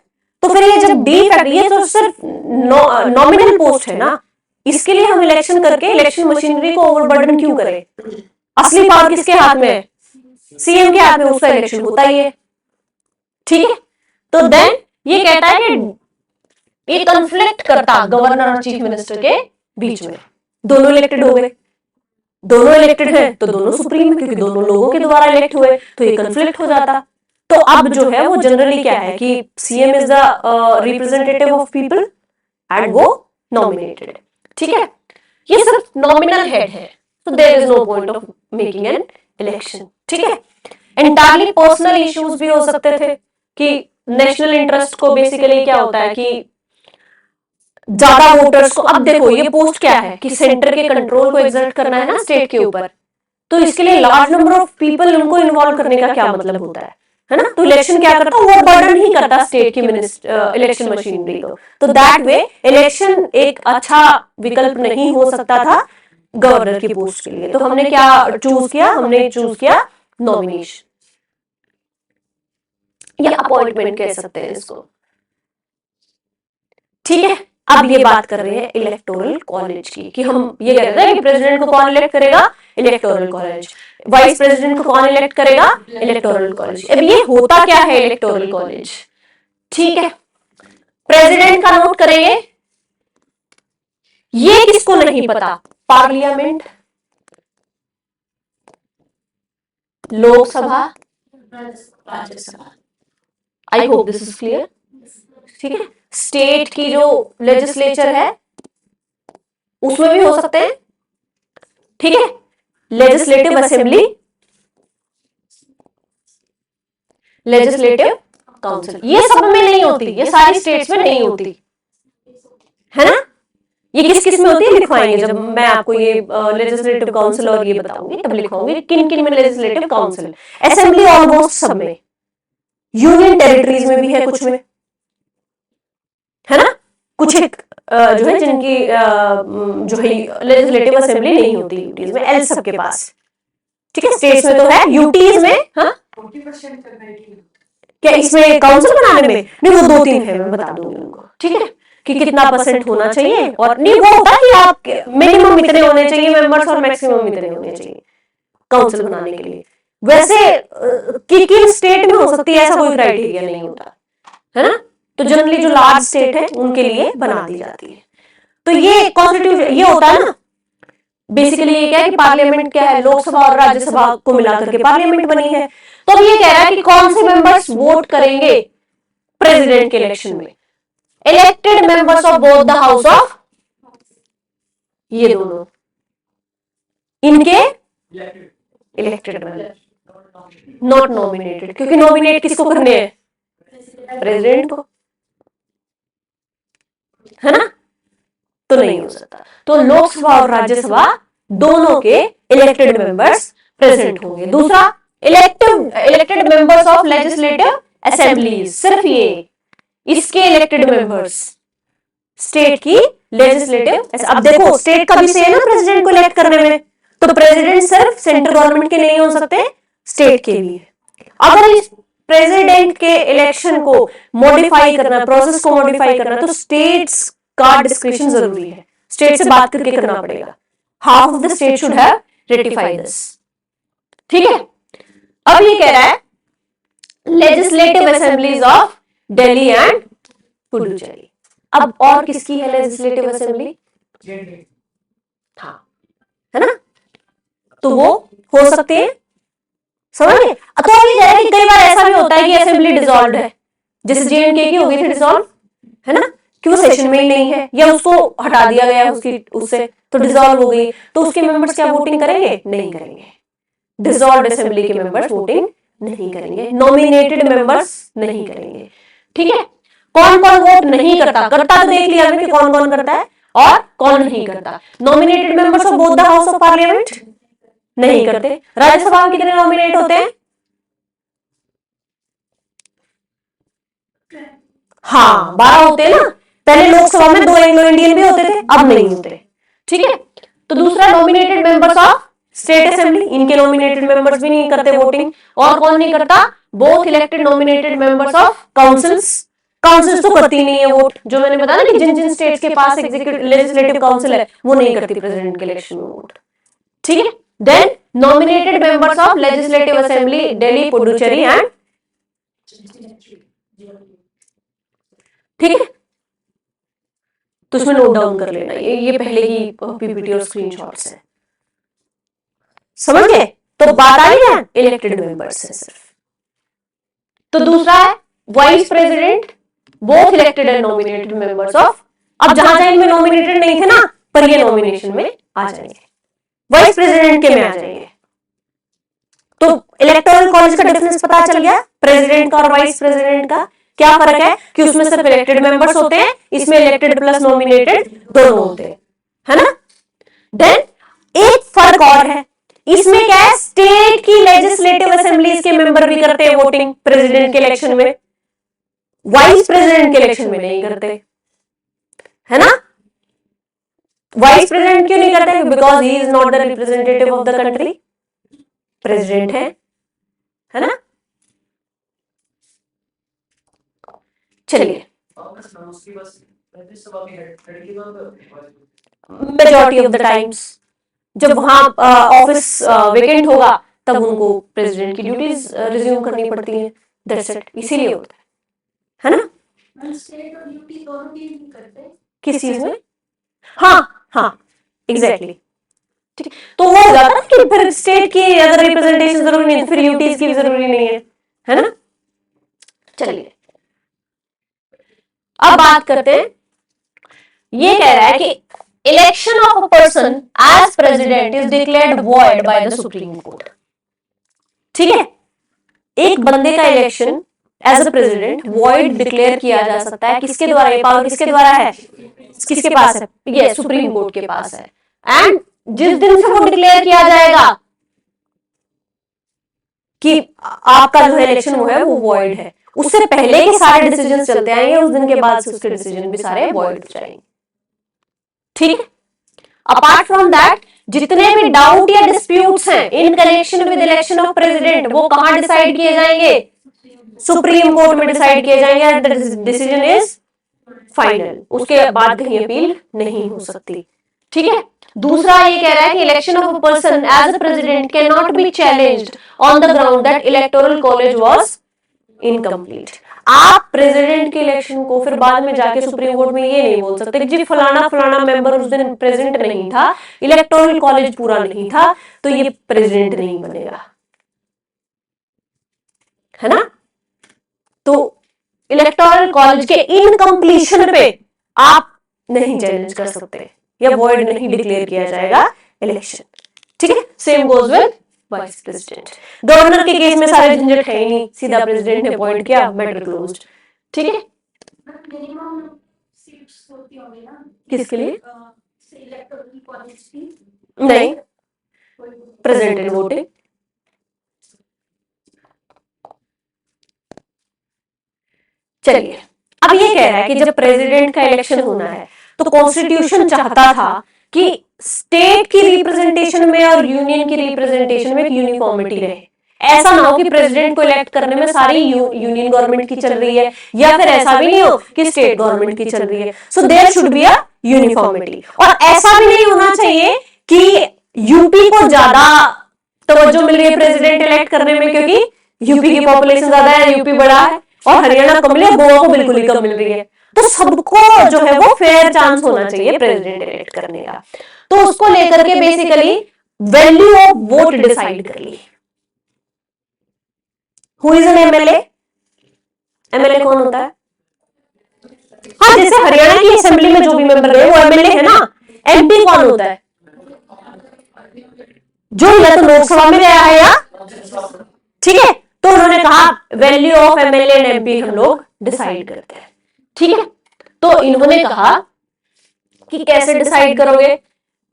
तो फिर ये जब डी फैक्टो, ये तो सिर्फ नॉमिनल पोस्ट है ना, इसके लिए हम इलेक्शन करके इलेक्शन मशीनरी को ओवरबर्डन क्यों करें? असली पावर किसके हाथ में है? सीएम के हाथ में, उसका इलेक्शन होता ही है। ठीक है, तो देन ये कहता है कि ये कन्फ्लिक्ट करता गवर्नर और चीफ मिनिस्टर के बीच में। दोनों इलेक्टेड हो गए, दोनों इलेक्टेड है तो दोनों सुप्रीम है, क्योंकि दोनों लोगों के द्वारा इलेक्ट हुए, तो ये कन्फ्लिक्ट हो जाता। तो अब जो है वो जनरली क्या है कि CM is the representative of people and वो नॉमिनेटेड है। ठीक है, ये सिर्फ नॉमिनल हेड है, तो there is no point of making an election. ठीक है, एंटायरली पर्सनल इश्यूज भी हो सकते थे कि नेशनल इंटरेस्ट को बेसिकली क्या होता है कि ज्यादा वोटर्स को, अब देखो ये पोस्ट क्या है कि सेंटर के कंट्रोल को एक्सर्ट करना है ना स्टेट के ऊपर, तो इसके लिए लार्ज नंबर ऑफ पीपल उनको इन्वॉल्व करने का क्या मतलब होता है ना? तो इलेक्शन क्या करता है, वो बर्डन ही करता स्टेट की इलेक्शन मशीनरी को। तो दैट वे इलेक्शन एक अच्छा विकल्प नहीं हो सकता था गवर्नर की पोस्ट के लिए। तो हमने क्या चूज किया? हमने चूज किया नॉमिनेशन या अपॉइंटमेंट कह सकते हैं इसको। ठीक है, अब ये बात कर रहे हैं इलेक्टोरल कॉलेज की, कि हम ये कह रहे हैं कि प्रेसिडेंट को कौन इलेक्ट करेगा? Electoral college. वाइस प्रेसिडेंट को कौन इलेक्ट करेगा? Electoral college. अब ये होता क्या है इलेक्टोरल कॉलेज? ठीक है, प्रेसिडेंट का नोट करेंगे, ये किसको नहीं पता? Parliament, Lok Sabha, Rajya Sabha. I hope this is clear. ठीक है, स्टेट की जो लेजिस्लेचर है उसमें भी हो सकते हैं। ठीक है, लेजिस्लेटिव असेंबली, लेजिस्लेटिव काउंसिल, ये सब में नहीं होती, ये सारी स्टेट्स में नहीं होती है ना। ये किस किस में होती है लिखवाएंगे, जब मैं आपको ये लेजिस्लेटिव काउंसिल और ये बताऊंगी तब लिखवाऊंगी किन किन में लेजिस्लेटिव काउंसिल। असेंबली ऑलमोस्ट सब में, यूनियन टेरिटरीज में भी है कुछ में, है ना। कुछ एक जो है जिनकी जो है लेजिस्लेटिव असेंबली नहीं होती यूटीज में, एल सबके पास। ठीक है, स्टेट्स में तो है, यूटीज में हाँ 40% करना है कि क्या इसमें काउंसिल बनाने में? नहीं, वो 2-3 है, मैं बता दूंगी उनको। ठीक है, कि कितना परसेंट होना चाहिए, और नहीं वो होता है कि आप मिनिमम इतने होने चाहिए मेंबर्स और मैक्सिमम इतने होने चाहिए काउंसिल बनाने के लिए। वैसे कि किन स्टेट में हो सकती है ऐसा कोई क्राइटेरिया नहीं होता है ना। तो जनरली जो लार्ज स्टेट है उनके लिए बना दी जाती है। तो ये कॉन्स्टिट्यूशन ये होता है ना, बेसिकली ये क्या है कि पार्लियामेंट क्या है, लोकसभा और राज्यसभा को मिलाकर के पार्लियामेंट बनी है। तो अब ये कह रहा है कि कौन से मेंबर्स वोट करेंगे प्रेसिडेंट के इलेक्शन में? Elected members of both the house of, ये दोनों इनके इलेक्टेड मेंबर, नॉट नॉमिनेटेड, क्योंकि नॉमिनेट किसको करने हैं? प्रेसिडेंट को, है ना। तो नहीं हो सकता। तो लोकसभा और राज्यसभा दोनों के इलेक्टेड मेंबर्स प्रेजेंट होंगे। दूसरा, elected members of legislative assemblies, सिर्फ ये इसके इलेक्टेड मेंबर्स स्टेट की लेजिस्लेटिव। अब देखो स्टेट का भी से है ना प्रेसिडेंट को इलेक्ट करने में, तो प्रेसिडेंट सिर्फ सेंट्रल गवर्नमेंट के नहीं हो सकते, स्टेट के भी है। अगर इस प्रेसिडेंट के इलेक्शन को मॉडिफाई करना, प्रोसेस को मॉडिफाई करना, तो स्टेट्स का डिस्क्रिप्शन जरूरी है, स्टेट से बात करके करना पड़ेगा। Half of the state should have ratified this. ठीक है, अब ये कह रहा है legislative assemblies of Delhi and Puducherry. अब और किसकी है लेजिस्लेटिव असेंबली? हाँ, है ना। तो वो हो सकते हैं, समझिए। तो ये कह रहा है कि कई बार ऐसा भी होता है कि असेंबली डिसॉल्व है, जैसे जेएनके की हो गई थी डिसॉल्व, है ना, कि वो सेशन में ही नहीं है या उसको हटा दिया गया उसकी उससे, तो डिसॉल्व हो गई। तो उसके मेंबर्स क्या वोटिंग करेंगे? नहीं करेंगे। डिसॉल्व्ड असेंबली के मेंबर्स वोटिंग नहीं करेंगे, नॉमिनेटेड मेंबर्स नहीं करेंगे। ठीक है, कौन कौन वोट नहीं करता? करता तो देख लिया हमने कि कौन कौन करता है और कौन नहीं करता। Nominated members of both the house of parliament नहीं करते। राज्यसभा में कितने नॉमिनेट होते हैं? हाँ 12 होते हैं ना। पहले लोकसभा में 2 एंग्लो इंडियन भी होते थे, अब नहीं होते। ठीक है, तो दूसरा nominated members of state assembly, इनके नॉमिनेटेड मेंबर्स भी नहीं करते वोटिंग। और कौन नहीं करता? Both elected nominated members of councils, councils तो करती नहीं है वोट। जो मैंने बताया ना कि जिन जिन स्टेट्स के पास एग्जीक्यूटिव लेजिस्लेटिव काउंसिल है वो नहीं करती प्रेसिडेंट के इलेक्शन में वोट। ठीक है। Then nominated members of legislative assembly Delhi, Puducherry and, ठीक है, तो उसमें नोट डाउन कर लेना। ये पहले की पीपीटी और स्क्रीनशॉट्स हैं, समझ गए? तो बात आई ना, इलेक्टेड मेंबर्स है सिर्फ। तो दूसरा है vice president, both elected and nominated members of. अब जहां जहां इनमें नॉमिनेटेड नहीं थे ना, पर ये नॉमिनेशन में आ जाएंगे, वाइस प्रेसिडेंट के में आ जाएंगे। तो इलेक्टोरल कॉलेज का डिफरेंस पता चल गया, प्रेसिडेंट का और वाइस प्रेसिडेंट का। क्या फर्क है कि उसमें सिर्फ इलेक्टेड मेंबर्स होते हैं, इसमें इलेक्टेड प्लस नॉमिनेटेड दोनों होते हैं, है ना। देन एक फर्क और है, इसमें क्या है, स्टेट की लेजिस्लेटिव असेंबलीज के मेंबर भी करते हैं वोटिंग प्रेसिडेंट के इलेक्शन में, वाइस प्रेसिडेंट के इलेक्शन में नहीं करते, है ना। वाइस प्रेसिडेंट क्यों नहीं करते? Because he is not the representative of the country, president है ना। चलिए, मेजॉरिटी ऑफ द टाइम्स जब वहां ऑफिस वेकेंट होगा तब उनको प्रेसिडेंट की ड्यूटीज रिज्यूम करनी पड़ती हैं, दैट्स इट, इसीलिए होता है ना। स्टेट और यूटी दोनों की नहीं करते किस चीज में? हाँ हाँ एग्जैक्टली, ठीक। तो वो हो जाता है कि फिर स्टेट की अगर रिप्रेजेंटेशन जरूरी नहीं है तो फिर यूटीज की भी जरूरी नहीं है ना। चलिए अब बात करते हैं, ये कह रहा है कि election of a person as president is declared void by the supreme court. ठीक है, एक बंदे का election as a president void declare किया जा सकता है, किसके द्वारा? ये पावर किसके द्वारा है? किसके पास है? ये सुप्रीम कोर्ट के पास है। एंड जिस दिन से वो डिक्लेयर किया जाएगा कि आपका जो इलेक्शन वो है वो वॉइड है, उससे पहले के सारे डिसीजन चलते आएंगे, उस दिन के बाद से उसके डिसीजन भी सारे वॉइड हो जाएंगे। ठीक है। अपार्ट फ्रॉम दैट, जितने भी डाउट या डिस्प्यूट्स हैं in connection with election of president वो कहां डिसाइड किए जाएंगे? सुप्रीम कोर्ट में डिसाइड किए जाएंगे। द डिसीजन इज फाइनल, उसके बाद कहीं अपील नहीं हो सकती। ठीक है। दूसरा ये कह रहा है कि election of a person as a president can not be challenged on the ground that electoral college was incomplete. आप प्रेसिडेंट के इलेक्शन को फिर बाद में जाके सुप्रीम कोर्ट में ये नहीं बोल सकते कि जी फलाना फलाना मेंबर उस दिन प्रेजेंट नहीं था, इलेक्टोरल कॉलेज पूरा नहीं था, तो ये प्रेसिडेंट नहीं बनेगा, है ना। तो इलेक्टोरल कॉलेज के इनकम्प्लीशन पे आप नहीं चैलेंज कर सकते या वॉइड नहीं डिक्लेयर किया जाएगा इलेक्शन। ठीक है। Same goes with vice president. Governor के केस में सारे झंझट है ही नहीं, सीधा प्रेसिडेंट ने अपॉइंट किया, मैटर क्लोज्ड। ठीक है। मिनिमम सीट्स होती होंगी ना किसके लिए? इलेक्टोरल कॉलेज की? नहीं, प्रेजेंट इन वोटिंग। चलिए अब ये कह रहा है कि जब प्रेसिडेंट का इलेक्शन होना है तो कॉन्स्टिट्यूशन चाहता था कि स्टेट की रिप्रेजेंटेशन में और यूनियन की रिप्रेजेंटेशन में एक यूनिफॉर्मिटी रहे। ऐसा ना हो कि प्रेसिडेंट को इलेक्ट करने में सारी यूनियन गवर्नमेंट की चल रही है, या फिर ऐसा भी नहीं हो कि स्टेट गवर्नमेंट की चल रही है। So there should be a uniformity. और ऐसा भी नहीं होना चाहिए कि यूपी को ज्यादा तवज्जो मिल रही है प्रेसिडेंट इलेक्ट करने में क्योंकि यूपी की पॉपुलेशन ज्यादा है, यूपी बड़ा है, और हरियाणा कम मिल रही है, गोवा को बिल्कुल ही कम मिल रही है। तो सबको जो है वो फेयर चांस होना चाहिए प्रेसिडेंट इलेक्ट करने का। तो उसको लेकर के basically value of vote decide कर ली। Who is an MLA? MLA कौन होता है? हाँ, जैसे हरियाणा की असेंबली में जो भी मेंबर रहे वो एमएलए है ना। एमपी कौन होता है? जो या तो लोकसभा में गया है या, ठीक है। तो उन्होंने कहा value of MLA and MP हम लोग डिसाइड करते हैं। ठीक है। तो इन्होंने कहा कि कैसे डिसाइड करोगे?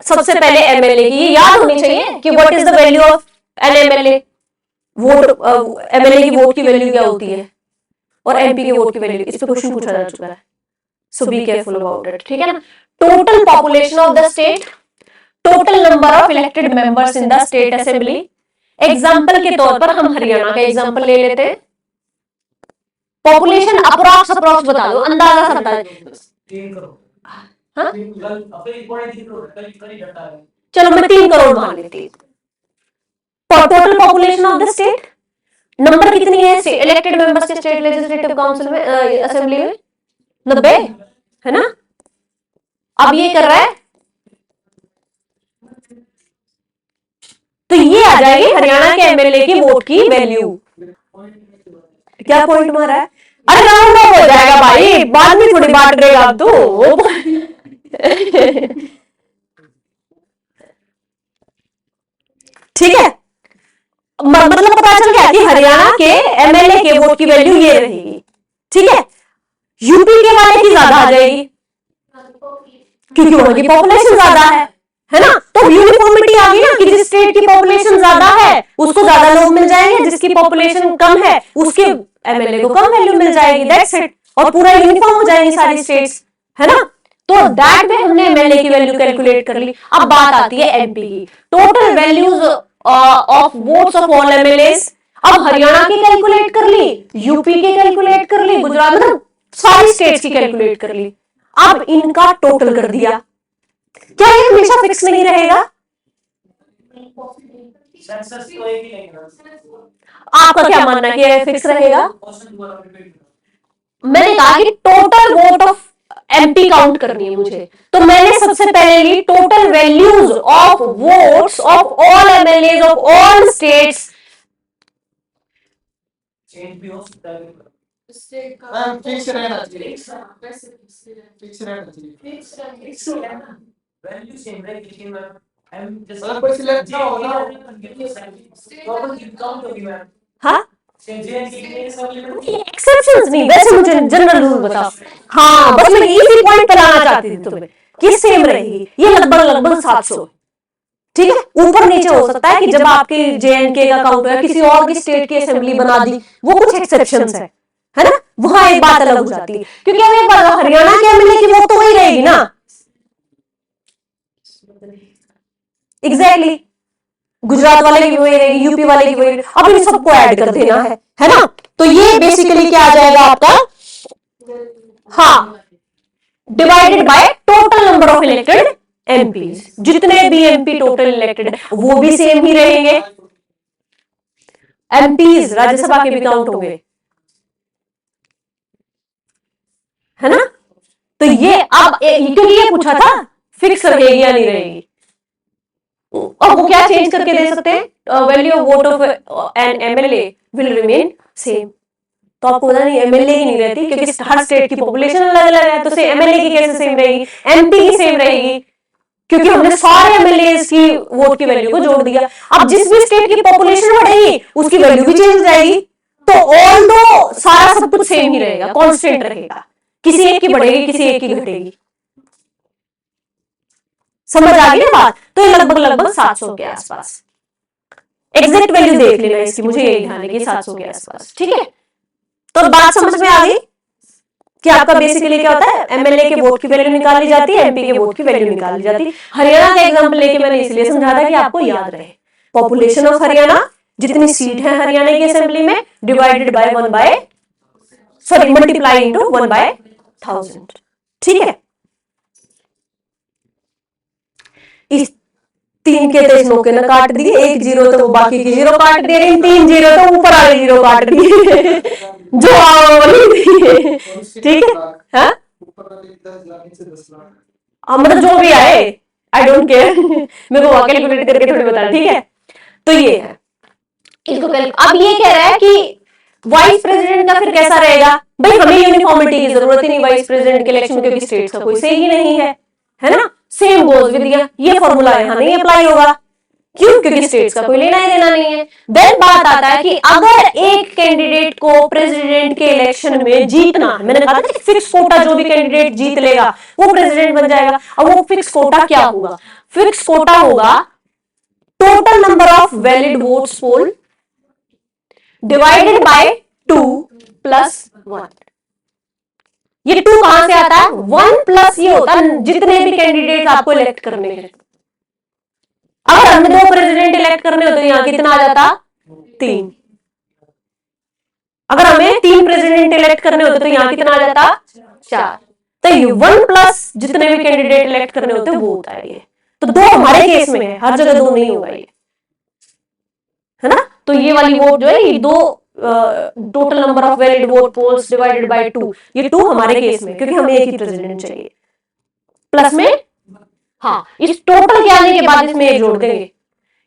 सबसे पहले एमएलए की याद होनी चाहिए कि what is the value of N MLA. Vote, MLA की वोट की वैल्यू क्या होती है और एमपी की वोट की वैल्यू, इस पे क्वेश्चन पूछा जा चुका है, सो बी केयरफुल अबाउट इट। ठीक है ना। Total population of the state, total number of elected members in the state assembly. Example के तौर पर हम हरियाणा का एग्जाम्पल ले लेते हैं। पॉपुलेशन अप्रोक्स बता दो, अंदाजा सा बता दो। 3 करोड़। हाँ? अपने पौने 3 करोड़ करीब जाता है। चलो मैं 3 करोड़ मान लेती हूँ। Total population of the state, number कितनी है इलेक्टेड मेंबर्स के स्टेट लेजिस्लेटिव काउंसिल में, असेंबली में? 90 है ना। अब ये कर रहा है तो ये आ जाएगी हरियाणा के एमएलए की वोट की वैल्यू। क्या पॉइंट मारा है? अरे राउंड ऑफ हो जाएगा भाई, बाद में थोड़ी बांट देगा अब तो। ठीक है, मतलब पता चल गया कि हरियाणा के एमएलए के वोट की वैल्यू ये रहेगी। ठीक है, यूपी के वाले की ज्यादा आ जाएगी क्योंकि वहां की पॉपुलेशन ज्यादा है ना। तो यूनिफॉर्मिटी आ गई ना कि जिस स्टेट की पॉपुलेशन ज्यादा है उसको ज्यादा लोग मिल जाएंगे, जिसकी पॉपुलेशन कम है उसके एमएलए को कम वैल्यू मिल जाएगी। That's it. और पूरा यूनिफॉर्म हो जाएंगी सारी स्टेट्स, है ना। तो दैट में हमने एमएलए की वैल्यू कैलकुलेट कर ली। अब बात आती है एमपी की, total values of votes of all MLAs. अब हरियाणा की कैलकुलेट कर ली, यूपी की कैलकुलेट कर ली, गुजरात, मतलब सारी स्टेट्स की कैलकुलेट कर ली। अब इनका टोटल कर दिया। क्या ये हमेशा फिक्स नहीं रहेगा? सेंसस तो एक ही लेंगे। आपका क्या मानना है कि ये फिक्स रहेगा? क्वेश्चन दोबारा रिपीट मैंने कहा कि total vote of MP count करनी है मुझे, तो मैंने सबसे पहले ली total values of votes of all MLA of all states. Change भी हो सकता है। स्टेट का मैम फिक्स रहना चाहिए। वैसे फिक्स रहना चाहिए। फिक्स रहना। वैल्यू सेम रहेगी लेकिन मैम एम मतलब कोई सिलेक्ट ना हो ना। टोटल काउंट होगी मैम। हाँ, जेएन की कितने सप्लीमेंट्री एक्सेप्शंस नहीं, वैसे मुझे जनरल रूल बताओ। हाँ, बस मैं इसी पॉइंट पर आना चाहती थी तुम्हें कि सेम रहेगी। ये लगभग 700। ठीक है, ऊपर नीचे हो सकता है कि जब आपके जेएनके का काउंट है, किसी और की स्टेट की असेंबली बना दी, वो कुछ एक्सेप्शंस है ना, वहां एक बात अलग हो जाती है। क्योंकि अब एक बात, हरियाणा के एमएलए की वोट तो वही रहेगी ना। एग्जैक्टली, गुजरात वाले की वही रहेगी, यूपी वाले की वही रहेगी। अब इन सबको ऐड कर देना है ना। तो ये बेसिकली क्या आ जाएगा आपका? हाँ, divided by total number of elected MPs. जितने भी एमपी टोटल इलेक्टेड वो भी सेम ही रहेंगे। एमपीज राज्यसभा के भी काउंट होंगे, है ना। तो ये अब क्योंकि ये पूछा था फिक्स रहेगी या नहीं रहेगी, और वो क्या चेंज करके दे सकते हैं, value of vote of N MLA will remain same. तो आपको पता नहीं एमएलए की नहीं रहती क्योंकि हर स्टेट की पॉपुलेशन अलग अलग है, तो एमएलए की कैसे सेम रहेगी? एमपी की सेम रहेगी क्योंकि हमने सारे एमएलए की वोट की वैल्यू को जोड़ दिया। अब जिस भी स्टेट की पॉपुलेशन बढ़ेगी उसकी वैल्यू भी चेंज हो जाएगी। तो ऑल दो सारा सब कुछ सेम ही रहेगा, कांस्टेंट रहेगा, किसी एक की बढ़ेगी किसी एक की घटेगी। समझ आ गई ना बात? तो ये लगभग 700 के आसपास। एग्जैक्ट वैल्यू देख लेना इसकी, मुझे यही ध्यान है कि 700 के आसपास। ठीक है, तो बात समझ में आ गई कि आपका बेसिकली क्या होता है, एमएलए के वोट की वैल्यू निकाली जाती है, एमपी के वोट की वैल्यू निकाली जाती है। हरियाणा का एग्जांपल लेके मैंने इसलिए समझा था कि आपको याद रहे। पॉपुलेशन ऑफ हरियाणा, जितनी सीट है हरियाणा की असेंबली में, divided by 1 by sorry multiply into 1 by 1000। ठीक है, इस 3 के तो इस मौके ने काट दिए, 1 0 तो बाकी की 0 काट दिए, 3 0 तो ऊपर वाले 0 काट दिए जो वाली। ठीक है, हाँ मतलब जो भी आए, आई डोंट केयर, मेरे को कैलकुलेट करके थोड़ी बता। ठीक है, तो ये है इसको अब ये कह रहा है कि वाइस प्रेसिडेंट का फिर कैसा रहेगा? भाई हमें यूनिफॉर्मिटी की जरूरत ही नहीं वाइस प्रेसिडेंट के इलेक्शन में, क्योंकि स्टेट्स का कोई सही नहीं है ना। सेम गोज विद ये फॉर्मूला यहाँ नहीं अप्लाई होगा। क्यों? क्योंकि स्टेट्स का कोई लेना ही देना नहीं है। देन बात आता है कि अगर एक कैंडिडेट को प्रेसिडेंट के इलेक्शन में जीतना, मैंने कहा था फिक्स कोटा, जो भी कैंडिडेट जीत लेगा वो प्रेसिडेंट बन जाएगा। अब वो फिक्स कोटा क्या होगा? फिक्स कोटा होगा total number of valid votes poll divided by 2 plus 1। ये 2 कहां से आता है? 1 प्लस ये होता है जितने भी कैंडिडेट आपको इलेक्ट करने हैं। अगर हमें 2 प्रेसिडेंट इलेक्ट करने होते तो यहाँ कितना आ जाता? 3। अगर हमें 3 प्रेसिडेंट इलेक्ट करने होते तो यहाँ कितना आ जाता? 4। तो ये 1 प्लस जितने भी कैंडिडेट इलेक्ट करने होते वो होता है ये। तो 2 हमारे केस में है, हर जगह 2 नहीं होगा ये, है ना। तो ये वाली वोट जो है ये 2 total number of valid vote polls divided by 2, ये 2 हमारे केस में, क्योंकि हमें एक ही प्रेसिडेंट चाहिए। प्लस में हाँ, इस टोटल के आने के बाद इसमें एक जोड़ देंगे,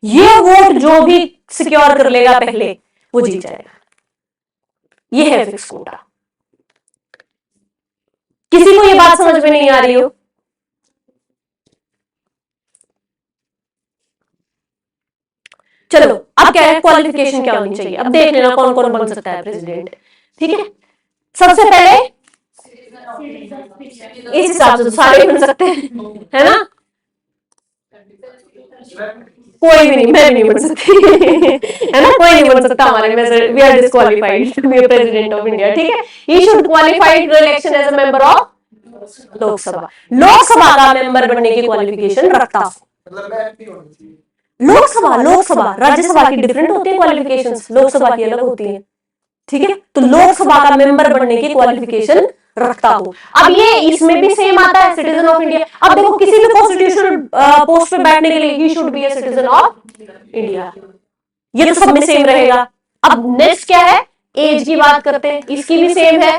ये वोट जो भी सिक्योर कर लेगा पहले वो जीत जाएगा। ये है फिक्स कोटा। किसी को ये बात समझ में नहीं आ रही हो? चलो अब क्या है, क्वालिफिकेशन क्या होनी चाहिए, अब देख लेना कौन कौन बन सकता है प्रेसिडेंट। ठीक है, सबसे पहले इस हिसाब से तो सारे बन सकते हैं, है ना। कोई भी नहीं, मैं भी नहीं बन सकती है ना, कोई नहीं बन सकता हमारे में से, we are disqualified to be president of India. ठीक है, he should qualified for election as a member of Lok Sabha. Lok Sabha का मेंबर बनने की क्वालिफिकेशन रखता हूं। मतलब मैं एमपी होना चाहिए। लोकसभा लोकसभा राज्यसभा की डिफरेंट होती है क्वालिफिकेशंस, लोकसभा की अलग होती है। ठीक है, तो लोकसभा का मेंबर बनने की क्वालिफिकेशन रखता हूं। अब ये इसमें भी सेम आता है, सिटीजन ऑफ इंडिया। अब देखो किसी भी कॉन्स्टिट्यूशनल पोस्ट पे बैठने के लिए ही should B a citizen of India, ये तो सब में सेम रहेगा। अब नेक्स्ट क्या है, एज की बात करते हैं, इसकी भी सेम है,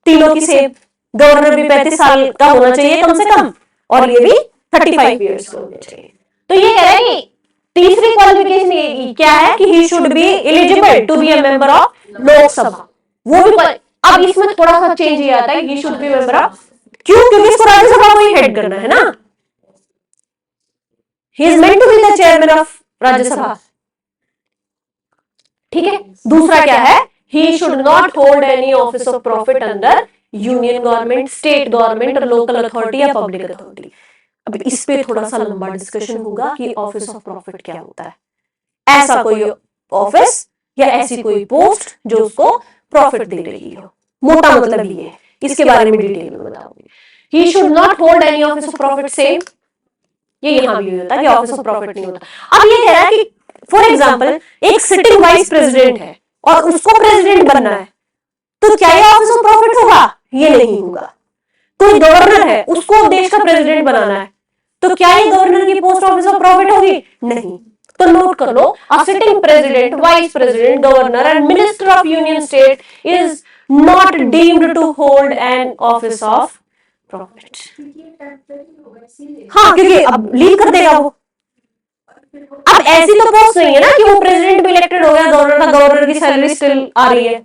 तीनों की सेम। गवर्नर भी 35 साल का होना चाहिए कम से कम, और ये भी 35 ईयर्स का होना चाहिए। तो ये कह रहा है कि तीसरी क्वालिफिकेशन क्या है कि he should be eligible to be a member of Lok Sabha. वो भी अब इसमें थोड़ा सा चेंज ये आता है, he should B member of, क्यों? क्योंकि इसको राज्यसभा को ही हेड करना है ना, he is meant to be the chairman of Rajya Sabha. ठीक है, दूसरा क्या है, he should not hold any office of profit under union government, state government और लोकल अथॉरिटी या पब्लिक अथॉरिटी। अब इस पे थोड़ा सा लंबा डिस्कशन होगा कि ऑफिस ऑफ प्रॉफिट क्या होता है। ऐसा कोई ऑफिस या ऐसी कोई पोस्ट जो उसको प्रॉफिट दे रही हो, मोटा मतलब ये है। इसके बारे में डिटेल में बताऊंगी। ही should not hold any office of profit, same ये यहां भी होता है कि ऑफिस ऑफ प्रॉफिट नहीं होता। अब ये कह रहा है कि फॉर एग्जाम्पल एक सिटिंग वाइस प्रेसिडेंट है और उसको प्रेसिडेंट बनना है, तो क्या ये ऑफिस ऑफ प्रॉफिट होगा? ये नहीं होगा। कोई गवर्नर है, उसको देश का प्रेसिडेंट बनाना है, तो क्या ये गवर्नर की पोस्ट ऑफिस ऑफ प्रॉफिट होगी? नहीं। तो नोट कर लो, a sitting president, vice president, governor and minister of union state is not deemed to hold an office of profit. हाँ, क्योंकि अब लीव कर देगा वो। अब ऐसी तो पोस्ट नहीं है ना कि वो प्रेसिडेंट भी इलेक्टेड हो गया, गवर्नर था, गवर्नर की सैलरी स्टिल आ रही है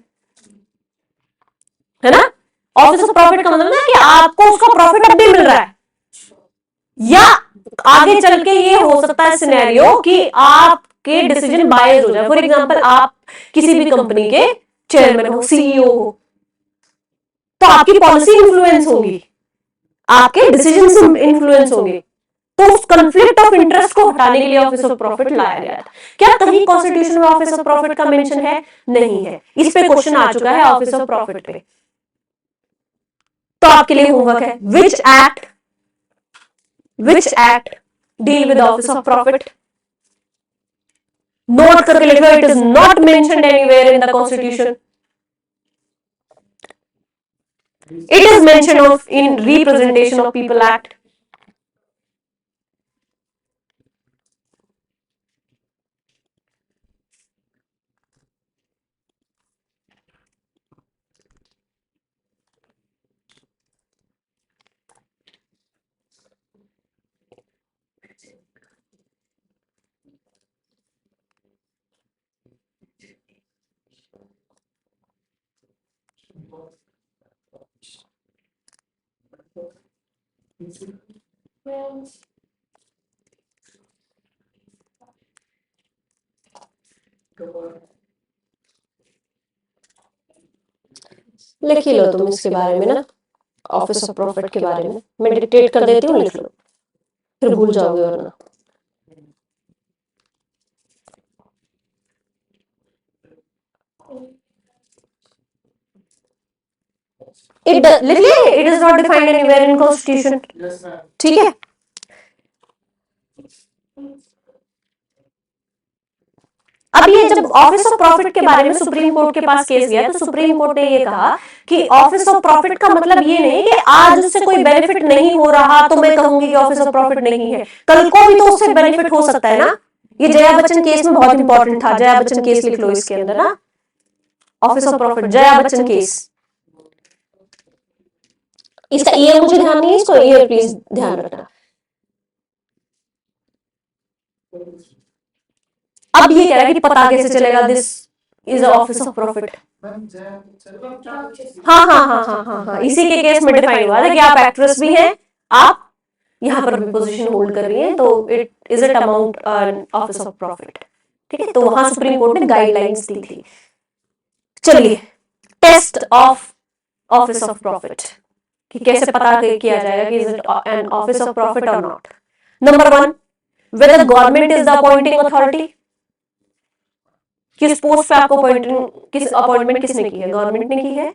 ना। ऑफिस ऑफ प्रॉफिट का मतलब ना कि आपको उसका प्रॉफिट अब भी मिल रहा है, या आगे चल के ये हो सकता है सिनेरियो कि आपके डिसीजन बायस हो जाए। फॉर एग्जांपल आप किसी भी कंपनी के चेयरमैन हो, सीईओ हो, तो आपकी पॉलिसी इन्फ्लुएंस होगी, आपके डिसीजन से इन्फ्लुएंस होंगे। तो उस कंफ्लिक्ट ऑफ इंटरेस्ट को हटाने के लिए ऑफिस ऑफ प्रॉफिट लाया गया था। क्या कहीं कॉन्स्टिट्यूशन में ऑफिस ऑफ प्रॉफिट का मेंशन है? नहीं है। इस पे क्वेश्चन आ चुका है ऑफिस ऑफ प्रॉफिट पे। तो आपके लिए होमवर्क है, which act deal with office of profit? Note करके लिखो, it is not mentioned anywhere in the constitution, it is mentioned of in representation of people act. लिख ही लो तुम इसके बारे में ना, ऑफिस ऑफ प्रॉफिट के बारे में मैं डिक्टेट कर देती हूँ, लिख लो, फिर भूल जाओगे वरना। लिख लिया, it is not defined anywhere in constitution. Yes ma'am. ठीक है, अब ये जब ऑफिस ऑफ प्रॉफिट के बारे में सुप्रीम कोर्ट के पास केस गया तो सुप्रीम कोर्ट ने ये कहा कि ऑफिस ऑफ प्रॉफिट का मतलब ये नहीं कि आज उससे कोई बेनिफिट नहीं हो रहा तो मैं कहूंगी कि ऑफिस ऑफ प्रॉफिट नहीं है, कल को भी तो उससे बेनिफिट हो सकता है ना। ये जया बच्चन केस में बहुत इंपॉर्टेंट था, जया बच्चन केस लिख लो इसके अंदर ना, office of profit Jaya Bachchan case. इसका ईयर मुझे ध्यान नहीं है, इसको ईयर प्लीज ध्यान रखना। अब ये कह रहा है कि पता कैसे चलेगा this is office of profit. हाँ, इसी के केस में डिफाइन हुआ था कि आप एक्ट्रेस भी हैं, आप यहाँ पर भी पोजीशन होल्ड कर रही हैं, तो it is it amount office of profit. ठीक है, तो वहां सुप्रीम कोर्ट ने गाइडलाइंस दी थी। चलिए, test of office of profit कि कैसे पता किया जाएगा कि is it an office of profit और not. Number 1, whether government is the appointing authority. किस पोस्ट पे आपको अपॉइंटमेंट किसने की है? गवर्नमेंट ने की है।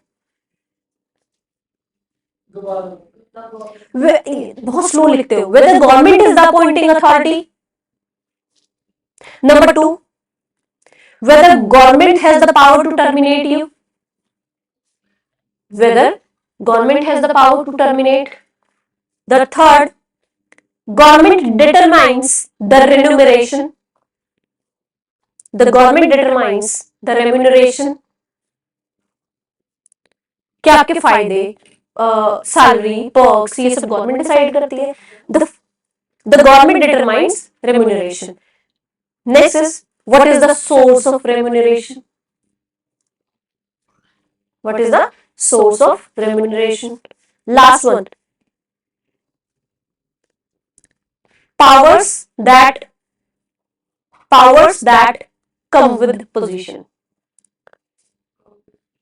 बहुत स्लो लिखते हो। whether government is the appointing authority. Number 2, whether government has the power to terminate you. Whether government has the power to terminate. The third, government determines the remuneration. The government determines the remuneration. क्या आपके फायदे, salary, perks, ये सब government decide करती है। The government determines remuneration. Next is, what is the source of remuneration? What is the source of remuneration? Last one, powers that come with position.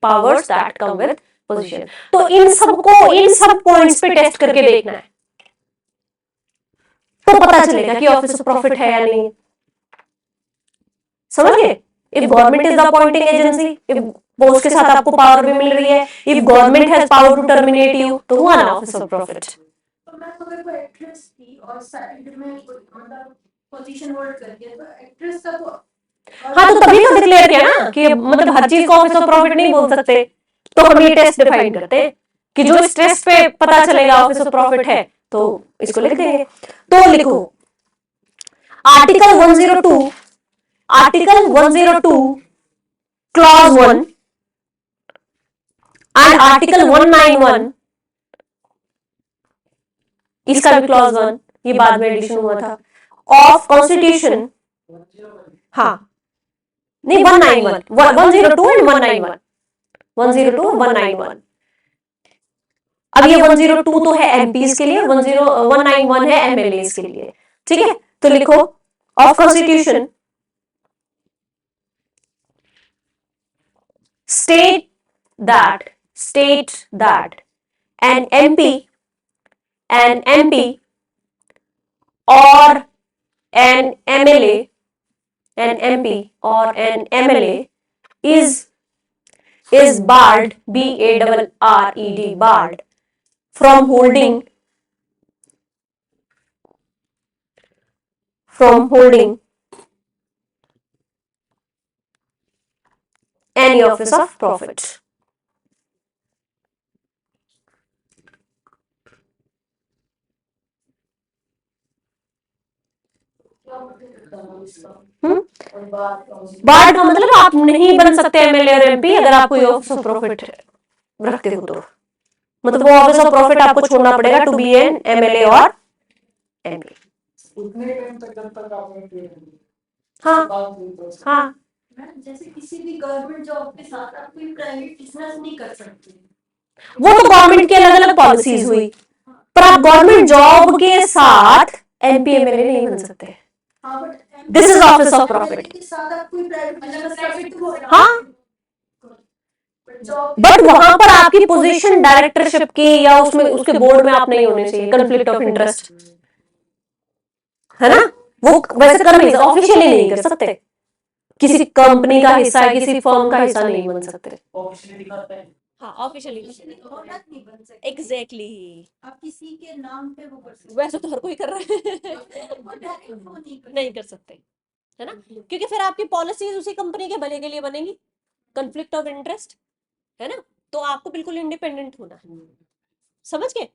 Powers that come with position. तो इन सब points पे test करके देखना है, तो पता चलेगा कि ऑफिस ऑफ प्रॉफिट है या नहीं। समझ गए? If government is the appointing agency, if post के साथ आपको पावर भी मिल रही है, if government has power to terminate you, तो हुआ ना ऑफिस ऑफ प्रॉफिट। तो मैं अगर कोई एक्ट्रेस थी और सैलरी में मतलब पोजीशन होल्ड कर दिया तो एक्ट्रेस का तो हाँ, तो तभी तो डिक्लेयर किया ना कि मतलब हर चीज को ऑफिस ऑफ प्रॉफिट नहीं बोल सकते, तो हम ये टेस्ट डिफाइन करते हैं कि जो इस टेस्ट पे पता चलेगा ऑफिस ऑफ प्रॉफिट है, तो इसको लिख देंगे। तो लिखो आर्टिकल 102 क्लॉज 1 एंड आर्टिकल 191, इसका भी क्लॉज 1, ये बाद में एडिशन हुआ था, ऑफ कॉन्स्टिट्यूशन। हाँ, नहीं 191, 102 एंड 191, 102 191। अब ये 102 तो है एमपीज के लिए, 191 है एमएलए के लिए। ठीक है, तो लिखो of constitution state that an MP or an MLA is barred, BARRED, barred from holding any office of profit. Barred का मतलब आप नहीं बन सकते एमएलए और एमपी अगर आप कोई ऑफिस ऑफ प्रॉफिट रखते हो, तो मतलब वो ऑफिस ऑफ प्रॉफिट आपको छोड़ना पड़ेगा टू बी एन एमएलए और एमपी। उतने टाइम तक जब तक आपने हाँ, जैसे किसी भी गवर्नमेंट जॉब के साथ आप कोई प्राइवेट बिजनेस नहीं कर सकते। वो तो गवर्नमेंट की अलग अलग पॉलिसीज हुई, पर आप गवर्नमेंट जॉब के साथ एमपी एमएलए नहीं बन सकते। हाँ, but this is office of profit. के साथ आप कोई प्राइवेट हाँ, जॉब बट वहां पर आपकी पोजीशन डायरेक्टरशिप की या उसमें उसके बोर्ड में आप नहीं होने चाहिए, कॉन्फ्लिक्ट ऑफ इंटरेस्ट है ना, वो वैसे कर नहीं, ऑफिशियली नहीं कर सकते, किसी कंपनी का हिस्सा, किसी फर्म का हिस्सा नहीं बन सकते। ऑफिशियली दिखाता है। हाँ, ऑफिशियली औरत नहीं बन सकते। एग्जैक्टली, आप किसी के नाम पे वो कर सकते वैसे तो हर कोई कर रहा है वो डायरेक्ट वो नहीं कर नहीं कर सकते। है ना, क्योंकि फिर आपकी पॉलिसीज उसी कंपनी के भले के लिए बनेगी, कॉन्फ्लिक्ट ऑफ इंटरेस्ट, है ना, तो आपको बिल्कुल इंडिपेंडेंट होना है, समझ गए।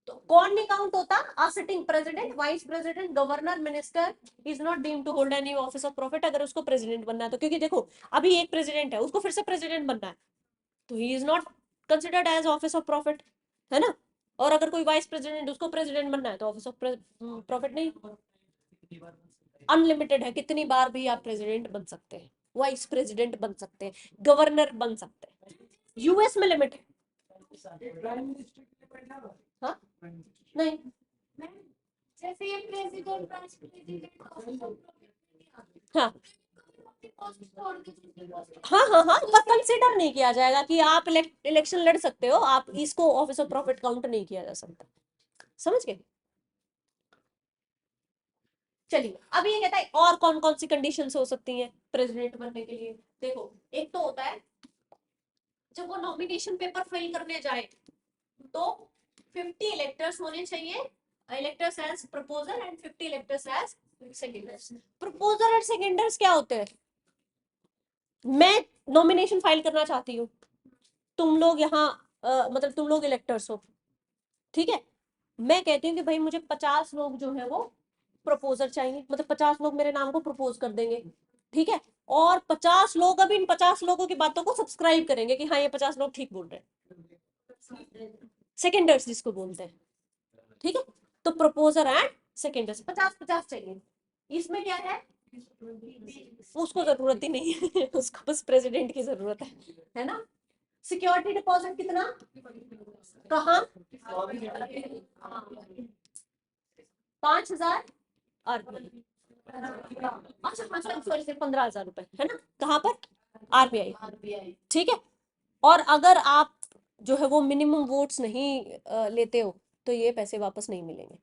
तो कौन नहीं काउंट होता, a sitting president, vice president, governor, minister is not deemed to hold any office of profit, अगर उसको प्रेसिडेंट बनना है तो, क्योंकि देखो अभी एक प्रेसिडेंट है, उसको फिर से प्रेसिडेंट बनना है, तो he is not considered as office of profit, है ना, और अगर कोई वाइस प्रेसिडेंट उसको प्रेसिडेंट बनना है तो ऑफिस ऑफ प्रॉफिट नहीं, कितनी बार बन सकता है? अनलिमिटेड है, कितनी बार भी आप प्रेसिडेंट बन सकते हैं, वाइस प्रेसिडेंट बन सकते हैं, गवर्नर बन सकते हैं, यूएस में लिमिट है। प्राइम मिनिस्टर के लिए पहला बार। हाँ? Prime minister. नहीं, जैसे ये प्रेसिडेंट वाइस प्रेसिडेंट हाँ पोस्ट छोड़ के दूसरी पोस्ट हाँ हाँ हाँ, पर कंसिडर नहीं किया जाएगा कि आप इलेक्शन लड़ सकते हो, आप इसको ऑफिस ऑफ प्रॉफिट काउंट नहीं किया जा सकता, समझ गए। चलिए अब ये कहता है और कौन कौन सी कंडीशंस हो सकती हैं प्रेसिडेंट बनने के लिए। देखो एक तो होता है जब वो नॉमिनेशन पेपर फिल करने जाए तो 50 इलेक्टर्स होने चाहिए, electors as proposer and 50 electors as seconders. Proposer और सेकेंडर्स क्या होते हैं, मैं नॉमिनेशन फाइल करना चाहती हूँ, तुम लोग यहाँ मतलब तुम लोग इलेक्टर्स हो, ठीक है, मैं कहती हूँ कि भाई मुझे 50 लोग जो है वो प्रपोजर चाहिए, मतलब 50 लोग मेरे नाम को प्रपोज कर देंगे, ठीक है, और 50 लोग अब इन 50 लोगों की बातों को सब्सक्राइब करेंगे कि हाँ ये 50 लोग ठीक बोल रहे हैं, सेकेंडर्स जिसको बोलते हैं, ठीक है, तो प्रपोजर एंड सेकेंडर्स 50-50 चाहिए। इसमें क्या है, उसको जरूरत ही नहीं है उसको बस प्रेसिडेंट की जरूरत है ना। सिक्योरिटी डिपॉजिट कितना, कहाँ, 5,000 आरबीआई, अच्छा मतलब सॉरी से 15,000 रुपए, है ना, कहाँ पर, आरबीआई, ठीक है, और अगर आप जो है वो मिनिमम वोट्स नहीं लेते हो तो ये पैसे वापस नहीं मिलेंगे,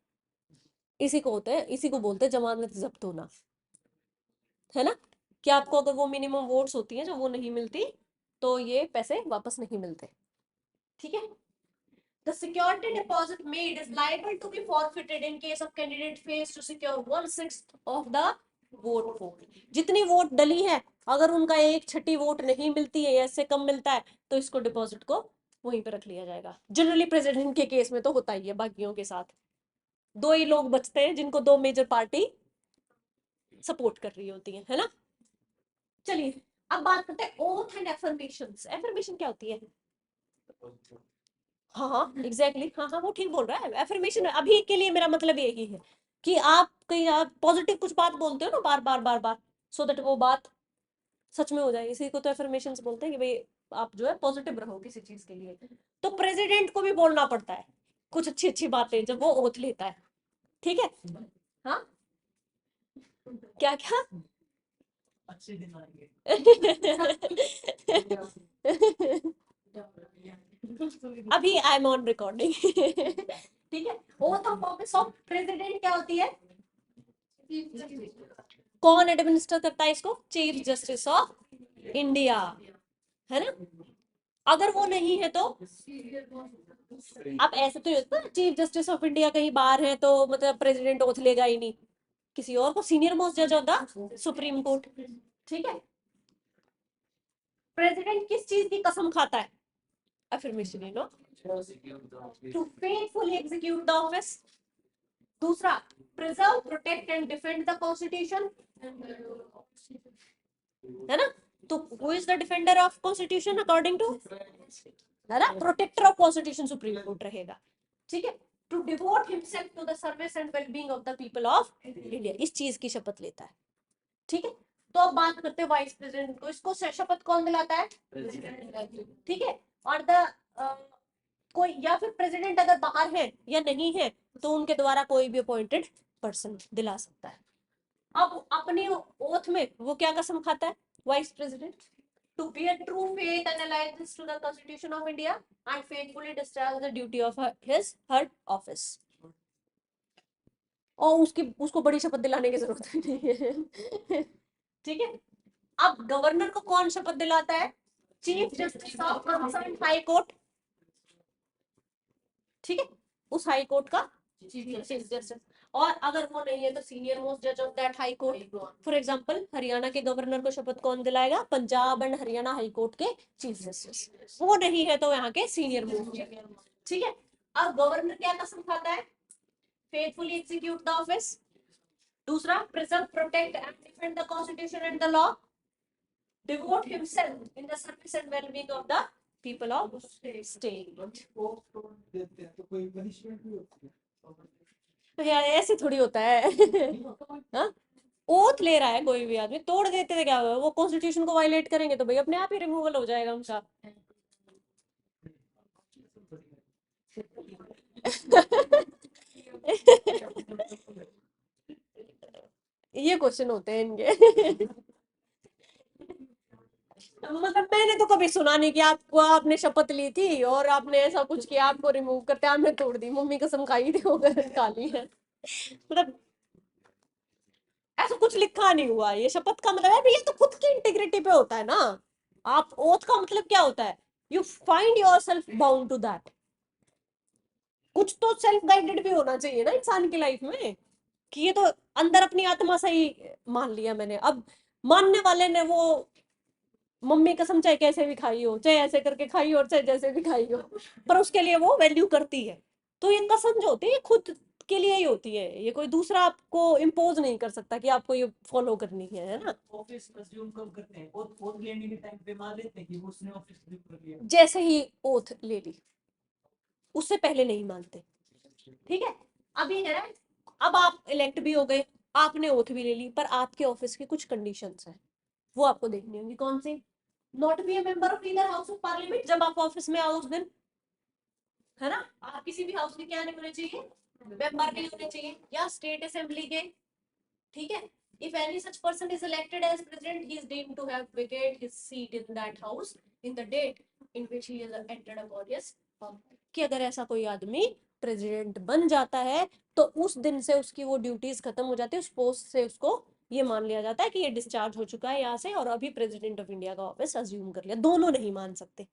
इसी को होता है, इसी को बोलते हैं जमानत जब्त होना, है ना, कि आपको अगर वो मिनिमम वोट्स होती हैं जो वो नहीं मिलती तो ये पैसे वापस नहीं मिलते, ठीक है। The security deposit made is liable to be forfeited in case of candidate fails to secure 1/6 of the vote pool. जितनी वोट डली है अगर उनका 1/6 वोट नहीं मिलती है या इससे कम मिलता है तो इसको डिपॉजिट को वहीं पर रख लिया जाएगा। जनरली प्रेसिडेंट के केस में तो होता ही है, बाकियों के साथ 2 ही लोग बचते हैं जिनको 2 मेजर पार्टी सपोर्ट कर रही होती है ना। चलिए अब बात करते हैं ओथ एंड एफर्मेशंस। एफर्मेशन क्या होती है, हाँ हाँ एग्जैक्टली, हाँ हाँ वो ठीक बोल रहा है। एफर्मेशन अभी के लिए मेरा मतलब यही है कि आप कहीं आप पॉजिटिव कुछ बात बोलते हो ना बार बार बार बार, सो दैट वो बात सच में हो जाए, इसी को तो एफर्मेशंस बोलते हैं कि भाई आप जो है पॉजिटिव रहो किसी चीज के लिए। तो प्रेसिडेंट को भी बोलना पड़ता है कुछ अच्छी अच्छी बातें जब वो ओथ लेता है, ठीक है। हाँ क्या क्या अच्छे दिन आएंगे। अभी आई एम ऑन रिकॉर्डिंग ठीक है। Oath of office of president क्या होती है, कौन एडमिनिस्टर करता है इसको, चीफ जस्टिस ऑफ इंडिया, है ना। अगर वो नहीं है तो आप ऐसे तो होता है चीफ जस्टिस ऑफ इंडिया कहीं बाहर है तो मतलब प्रेसिडेंट ओथ लेगा ही नहीं, किसी और को सीनियर मोस्ट जज ऑफ द सुप्रीम कोर्ट, ठीक है। प्रेसिडेंट किस चीज की कसम खाता है, affirmation, you know, to faithfully execute the office. दूसरा, preserve protect and defend the constitution, है ना। तो who is the defender of constitution according to, है ना, protector of constitution supreme court रहेगा, ठीक है। To devote himself to the service and wellbeing of the people of India, इस चीज की शपथ लेता है, ठीक है। तो अब बात करते हैं वाइस प्रेसिडेंट को, इसको शपथ कौन दिलाता है, ठीक है। और द कोई या फिर प्रेसिडेंट अगर बाहर है या नहीं है तो उनके द्वारा कोई भी अपॉइंटेड पर्सन दिला सकता है। अब अपनी ओथ में वो क्या कसम खाता है vice president, to bear true faith and allegiance to the Constitution of India and faithfully discharge the duty of her office. और उसको बड़ी शपथ दिलाने की जरूरत नहीं है ठीक है। अब गवर्नर को कौन शपथ दिलाता है, chief justice of concern high court, ठीक है, उस हाई कोर्ट का चीफ जस्टिस। और अगर वो नहीं है तो सीनियर मोस्ट जज of that high court. For example Haryana के गवर्नर को शपथ कौन दिलाएगा? Punjab and Haryana high court के चीफ जस्टिस। वो नहीं है तो यहाँ के सीनियर मोस्ट जज। ठीक है, अब गवर्नर क्या कसम खाता है? Faithfully execute the office. दूसरा, preserve, protect and defend the constitution and the law. Devote himself in the service and wellbeing of the people of state. देते हैं तो कोई पनिशमेंट भी होती है। तो यार ऐसे थोड़ी होता है। हाँ, ओथ ले रहा है कोई भी आदमी, तोड़ देते थे क्या हुआ? वो कॉन्स्टिट्यूशन को वायलेट करेंगे तो भाई अपने आप ही रिमूवल हो जाएगा उनका। ये क्वेश्चन होते हैं इनके। मतलब मैंने तो कभी सुना नहीं कि आपको, आपने शपथ ली थी और आपने ऐसा कुछ किया, आपको रिमूव करते आपने तोड़ दी, मम्मी कसम खाई थी वो काली है। मतलब ऐसा कुछ लिखा नहीं हुआ। ये शपथ का मतलब है, ये तो खुद की इंटीग्रिटी पे होता है ना। आप ओथ का मतलब क्या होता है? You find your self bound to that. कुछ तो सेल्फ गाइडेड भी होना चाहिए ना इंसान की लाइफ में, कि ये तो अंदर अपनी आत्मा से ही मान लिया मैंने। अब मानने वाले ने वो मम्मी कसम चाहे कैसे भी खाई हो, चाहे ऐसे करके खाई हो और चाहे जैसे भी खाई हो, पर उसके लिए वो वैल्यू करती है। तो ये कसम जो होती है ये खुद के लिए ही होती है, ये कोई दूसरा आपको इम्पोज नहीं कर सकता कि आपको ये फॉलो करनी है ना। ऑफिस अज्यूम कब करते हैं? ओथ लेने के टाइम पे मान लेते हैं कि वो उसने ऑफिस अज्यूम कर लिया। जैसे ही ओथ ले ली, उससे पहले नहीं मानते। ठीक है, अभी है, अब आप इलेक्ट भी हो गए, आपने ओथ भी ले ली, पर आपके ऑफिस की कुछ कंडीशंस हैं, वो आपको देखनी होंगी। कौन सी? Not be a member of either house of parliament, जब आप ऑफिस में आओ उस दिन, है ना, आप किसी भी हाउस के क्या नहीं होने चाहिए? मेंबर नहीं होने चाहिए, या स्टेट असेंबली के। ठीक है, if any such person is elected as president, he is deemed to have vacated his seat in that house in the date in which he has entered upon his office। कि अगर ऐसा कोई आदमी president बन जाता है तो उस दिन से उसकी वो ड्यूटीज खत्म हो जाती है, उस पोस्ट से उसको ये मान लिया जाता है कि ये डिस्चार्ज हो चुका है यहाँ से और अभी प्रेसिडेंट ऑफ इंडिया का ऑफिस अज्यूम कर लिया। दोनों नहीं मान सकते,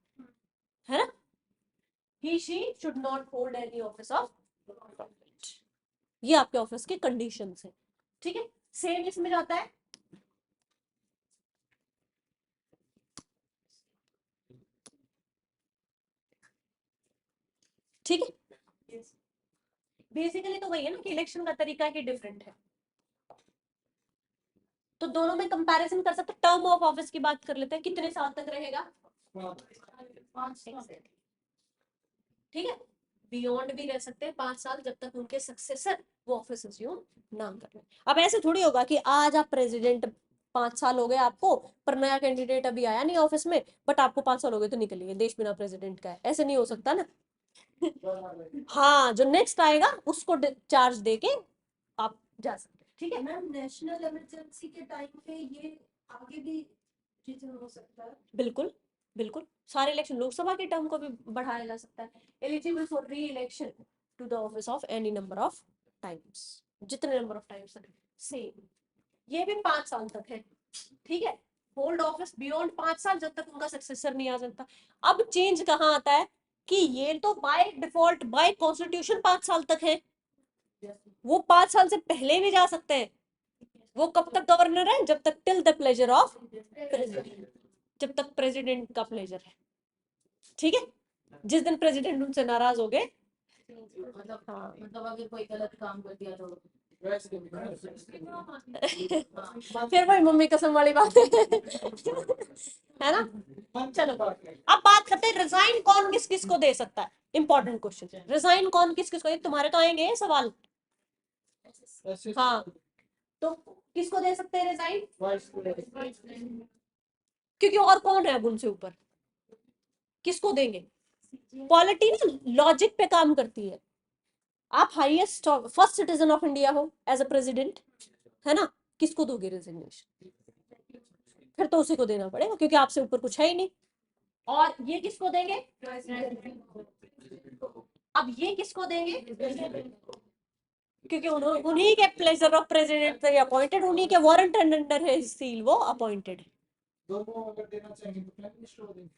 है ना। he she should not hold any office of government। ये आपके ऑफिस के कंडीशंस है। ठीक है, सेम इसमें जाता है। ठीक है, बेसिकली तो वही है ना कि इलेक्शन का तरीका ही डिफरेंट है, तो दोनों में कंपैरिजन कर सकते। टर्म ऑफ ऑफिस की बात कर लेते हैं, कितने साल तक रहेगा? 5 साल। ठीक है, बियॉन्ड भी रह सकते हैं 5 साल, जब तक उनके सक्सेसर वो ऑफिस अज्यूम ना कर ले। अब ऐसे थोड़ी होगा कि आज आप प्रेसिडेंट 5 साल हो गए आपको, पर नया कैंडिडेट अभी आया नहीं ऑफिस में, बट आपको 5 साल हो गए तो निकलिए, देश बिना प्रेसिडेंट का है, ऐसे नहीं हो सकता ना। हाँ, जो नेक्स्ट आएगा उसको चार्ज देके आप जा सकते हैं। ठीक है, मैम नेशनल इमरजेंसी के टाइम पे ये आगे भी चीजें हो सकता है। बिल्कुल बिल्कुल, सारे इलेक्शन, लोकसभा के टर्म को भी बढ़ाया जा सकता है। Eligible for re election to the office of any number of times, जितने नंबर ऑफ टाइम्स तक, सेम ये भी 5 साल तक है। ठीक है, होल्ड ऑफिस बियॉन्ड 5 साल, जब तक उनका सक्सेसर नहीं आ सकता। अब चेंज कहाँ आता है कि ये तो बाय डिफॉल्ट बाय कॉन्स्टिट्यूशन 5 साल तक है, वो 5 साल से पहले भी जा सकते हैं। वो कब तक गवर्नर है? जब तक till the pleasure of president, जब तक प्रेसिडेंट का प्लेजर है। ठीक है, जिस दिन प्रेसिडेंट उनसे नाराज हो गए, मतलब मतलब अगर कोई गलत काम कर दिया तो फिर वही मम्मी कसम वाली बात है ना। चलो अब बात करते हैं रिजाइन कौन किस किस को दे सकता है। इंपॉर्टेंट क्वेश्चन, रिजाइन कौन किस किस को, तुम्हारे तो आएंगे ये सवाल। हाँ, तो किसको दे सकते हैं रिजाइन? क्योंकि और कौन है अब उनसे ऊपर, किसको देंगे? पॉलिटी ना लॉजिक पे काम करती है। आप highest first citizen of India हो एज अ प्रेसिडेंट, है ना, किसको दोगे रेजिग्नेशन? फिर तो उसी को देना पड़ेगा क्योंकि आपसे ऊपर कुछ है ही नहीं। और ये किसको देंगे? अब ये किसको देंगे? क्योंकि उन्हीं के प्लेजर ऑफ प्रेसिडेंट से अपॉइंटेड, उन्हीं के वारंट अंडर है सील वो अपॉइंटेड। दोनों अगर देना चाहेंगे तो प्राइम मिनिस्टर को देंगे।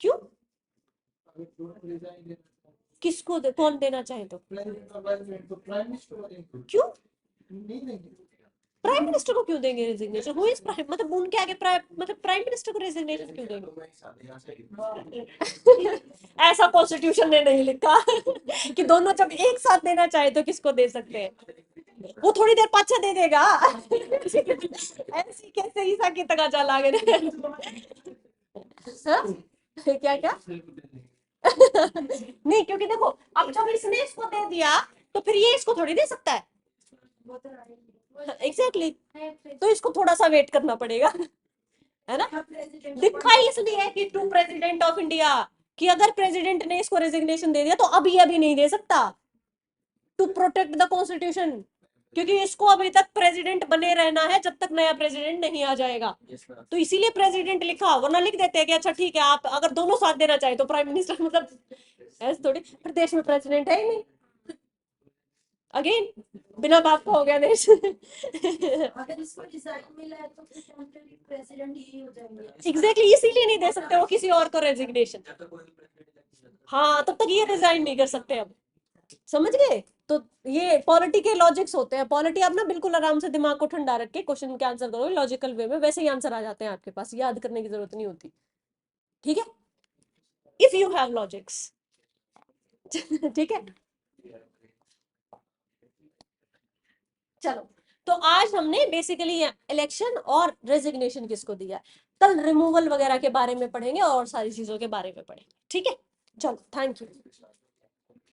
क्यों? अगर दोनों रिजाइन देना किसको कौन देना चाहे तो? प्रेसिडेंट और वाइस प्रेसिडेंट तो प्राइम मिनिस्टर को देंगे। क्यों? नहीं देंगे। प्राइम मिनिस्टर को क्यों देंगे रेजिग्नेशन? हु इज प्राइम, मतलब उनके आगे मतलब प्राइम मिनिस्टर को रेजिग्नेशन क्यों देंगे? ऐसा कॉन्स्टिट्यूशन ने नहीं लिखा कि दोनों जब एक साथ देना चाहे तो किसको दे सकते हैं। वो थोड़ी देर पाछा दे देगा ऐसी कैसे ईसा की तक चला गए क्या क्या नहीं, क्योंकि देखो अब जब इसने इसको दे दिया तो फिर ये इसको थोड़ी दे सकता है। वो तो राइट एग्जैक्टली है। तो इसको थोड़ा सा वेट करना पड़ेगा, है ना। लिखा ही इसलिए कि टू प्रेसिडेंट ऑफ इंडिया, कि अगर प्रेसिडेंट ने इसको रेजिग्नेशन दे दिया तो अभी नहीं दे सकता, टू प्रोटेक्ट द कॉन्स्टिट्यूशन, क्योंकि इसको अभी तक प्रेसिडेंट बने रहना है जब तक नया प्रेसिडेंट नहीं आ जाएगा। तो इसीलिए प्रेसिडेंट लिखा, वरना लिख देते हैं कि अच्छा ठीक है आप अगर दोनों साथ देना चाहे तो प्राइम मिनिस्टर, मतलब ऐसे थोड़ी। फिर देश में प्रेसिडेंट है ही नहीं, अगेन बिना बाप का हो गया देश अगर इसको रिजाइन मिला है तो फिर टेम्पररी प्रेसिडेंट यही हो जाएंगे। एग्जैक्टली इसीलिए नहीं दे सकते वो किसी और को रेजिग्नेशन। हाँ तब तक ये रिजाइन नहीं कर सकते अब, समझ गए। तो ये पॉलिटी के लॉजिक्स होते हैं। पॉलिटी आप ना बिल्कुल आराम से दिमाग को ठंडा रख के क्वेश्चन के आंसर करो लॉजिकल वे में, वैसे ही आंसर आ जाते हैं आपके पास, याद करने की जरूरत नहीं होती, ठीक है, इफ यू हैव लॉजिक्स ठीक है। चलो तो आज हमने बेसिकली इलेक्शन और रेजिग्नेशन किसको दिया, कल रिमूवल वगैरह के बारे में पढ़ेंगे और सारी चीजों के बारे में पढ़ेंगे, ठीक है। चलो थैंक यू।